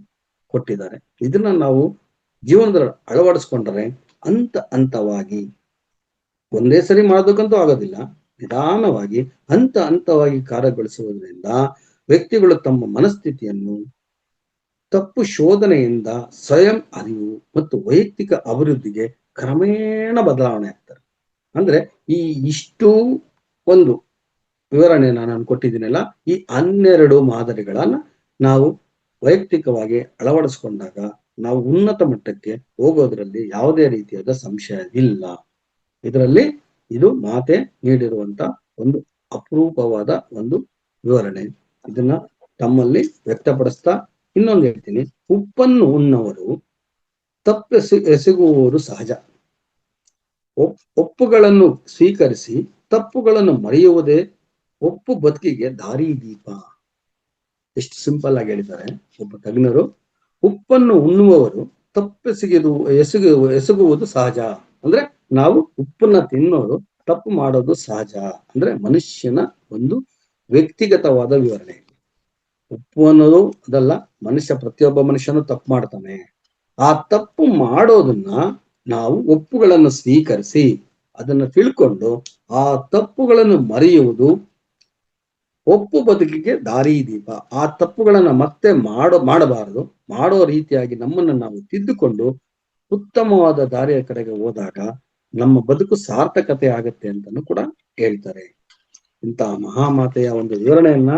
ಕೊಟ್ಟಿದ್ದಾರೆ. ಇದನ್ನ ನಾವು ಜೀವನದಲ್ಲಿ ಅಳವಡಿಸ್ಕೊಂಡ್ರೆ ಹಂತವಾಗಿ ಒಂದೇ ಸರಿ ಮಾಡೋದಕ್ಕಂತೂ ಆಗೋದಿಲ್ಲ, ನಿಧಾನವಾಗಿ ಹಂತವಾಗಿ ಕಾರ್ಯಗೊಳಿಸುವುದರಿಂದ ವ್ಯಕ್ತಿಗಳು ತಮ್ಮ ಮನಸ್ಥಿತಿಯನ್ನು ತಪ್ಪು ಶೋಧನೆಯಿಂದ ಸ್ವಯಂ ಅರಿವು ಮತ್ತು ವೈಯಕ್ತಿಕ ಅಭಿವೃದ್ಧಿಗೆ ಕ್ರಮೇಣ ಬದಲಾವಣೆ ಆಗ್ತಾರೆ. ಅಂದ್ರೆ ಇಷ್ಟು ಒಂದು ವಿವರಣೆ ನಾನು ಕೊಟ್ಟಿದ್ದೀನಲ್ಲ, ಈ 12 ಮಾದರಿಗಳನ್ನ ನಾವು ವೈಯಕ್ತಿಕವಾಗಿ ಅಳವಡಿಸ್ಕೊಂಡಾಗ ನಾವು ಉನ್ನತ ಮಟ್ಟಕ್ಕೆ ಹೋಗೋದ್ರಲ್ಲಿ ಯಾವುದೇ ರೀತಿಯಾದ ಸಂಶಯ ಇಲ್ಲ. ಇದರಲ್ಲಿ ಇದು ಮಾತೆ ನೀಡಿರುವಂತ ಒಂದು ಅಪರೂಪವಾದ ಒಂದು ವಿವರಣೆ. ಇದನ್ನ ತಮ್ಮಲ್ಲಿ ವ್ಯಕ್ತಪಡಿಸ್ತಾ ಇನ್ನೊಂದು ಹೇಳ್ತೀನಿ, ಉಪ್ಪನ್ನು ಉಣ್ಣವರು ಎಸಗುವವರು ಸಹಜ. ಒಪ್ಪುಗಳನ್ನು ಸ್ವೀಕರಿಸಿ ತಪ್ಪುಗಳನ್ನು ಮರೆಯುವುದೇ ಒಪ್ಪು ಬದುಕಿಗೆ ದಾರಿ ದೀಪ. ಎಷ್ಟು ಸಿಂಪಲ್ ಆಗಿ ಹೇಳಿದ್ದಾರೆ ಒಬ್ಬ ತಜ್ಞರು. ಉಪ್ಪನ್ನು ಉಣ್ಣುವವರು ಎಸಗುವುದು ಸಹಜ. ಅಂದ್ರೆ ನಾವು ಉಪ್ಪನ್ನ ತಿನ್ನೋದು, ತಪ್ಪು ಮಾಡೋದು ಸಹಜ. ಅಂದ್ರೆ ಮನುಷ್ಯನ ಒಂದು ವ್ಯಕ್ತಿಗತವಾದ ವಿವರಣೆ. ಉಪ್ಪು ಅನ್ನೋದು ಅದಲ್ಲ, ಪ್ರತಿಯೊಬ್ಬ ಮನುಷ್ಯನು ತಪ್ಪು ಮಾಡ್ತಾನೆ. ಆ ತಪ್ಪು ಮಾಡೋದನ್ನ ನಾವು ಒಪ್ಪುಗಳನ್ನು ಸ್ವೀಕರಿಸಿ ಅದನ್ನ ತಿಳ್ಕೊಂಡು ಆ ತಪ್ಪುಗಳನ್ನು ಮರೆಯುವುದು ಒಪ್ಪು ಬದುಕಿಗೆ ದಾರಿ ದೀಪ. ಆ ತಪ್ಪುಗಳನ್ನ ಮತ್ತೆ ಮಾಡಬಾರದು. ಮಾಡೋ ರೀತಿಯಾಗಿ ನಮ್ಮನ್ನ ನಾವು ತಿದ್ದುಕೊಂಡು ಉತ್ತಮವಾದ ದಾರಿಯ ಕಡೆಗೆ ಹೋದಾಗ ನಮ್ಮ ಬದುಕು ಸಾರ್ಥಕತೆ ಆಗತ್ತೆ ಅಂತಾನು ಕೂಡ ಹೇಳ್ತಾರೆ. ಇಂತಹ ಮಹಾಮಾತೆಯ ಒಂದು ವಿವರಣೆಯನ್ನ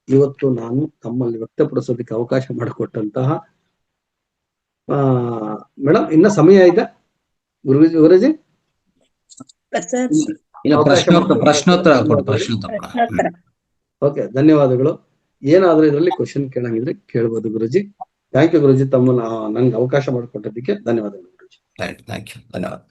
ಇವತ್ತು ನಾನು ತಮ್ಮಲ್ಲಿ ವ್ಯಕ್ತಪಡಿಸೋದಕ್ಕೆ ಅವಕಾಶ ಮಾಡಿಕೊಟ್ಟಂತಹ ಮೇಡಮ್, ಇನ್ನ ಸಮಯ ಇದೆ ಗುರುಜಿ? ಪ್ರಶ್ನೋತ್ತರ. ಓಕೆ, ಧನ್ಯವಾದಗಳು. ಏನಾದ್ರೂ ಇದರಲ್ಲಿ ಕ್ವಶನ್ ಕೇಳಂಗಿದ್ರೆ ಕೇಳ್ಬೋದು ಗುರುಜಿ. ಥ್ಯಾಂಕ್ ಯು ಗುರುಜಿ, ತಮ್ಮ ನನ್ಗೆ ಅವಕಾಶ ಮಾಡಿಕೊಟ್ಟದಕ್ಕೆ ಧನ್ಯವಾದಗಳು ಗುರುಜಿ. ಥ್ಯಾಂಕ್ ಯು, ಧನ್ಯವಾದ.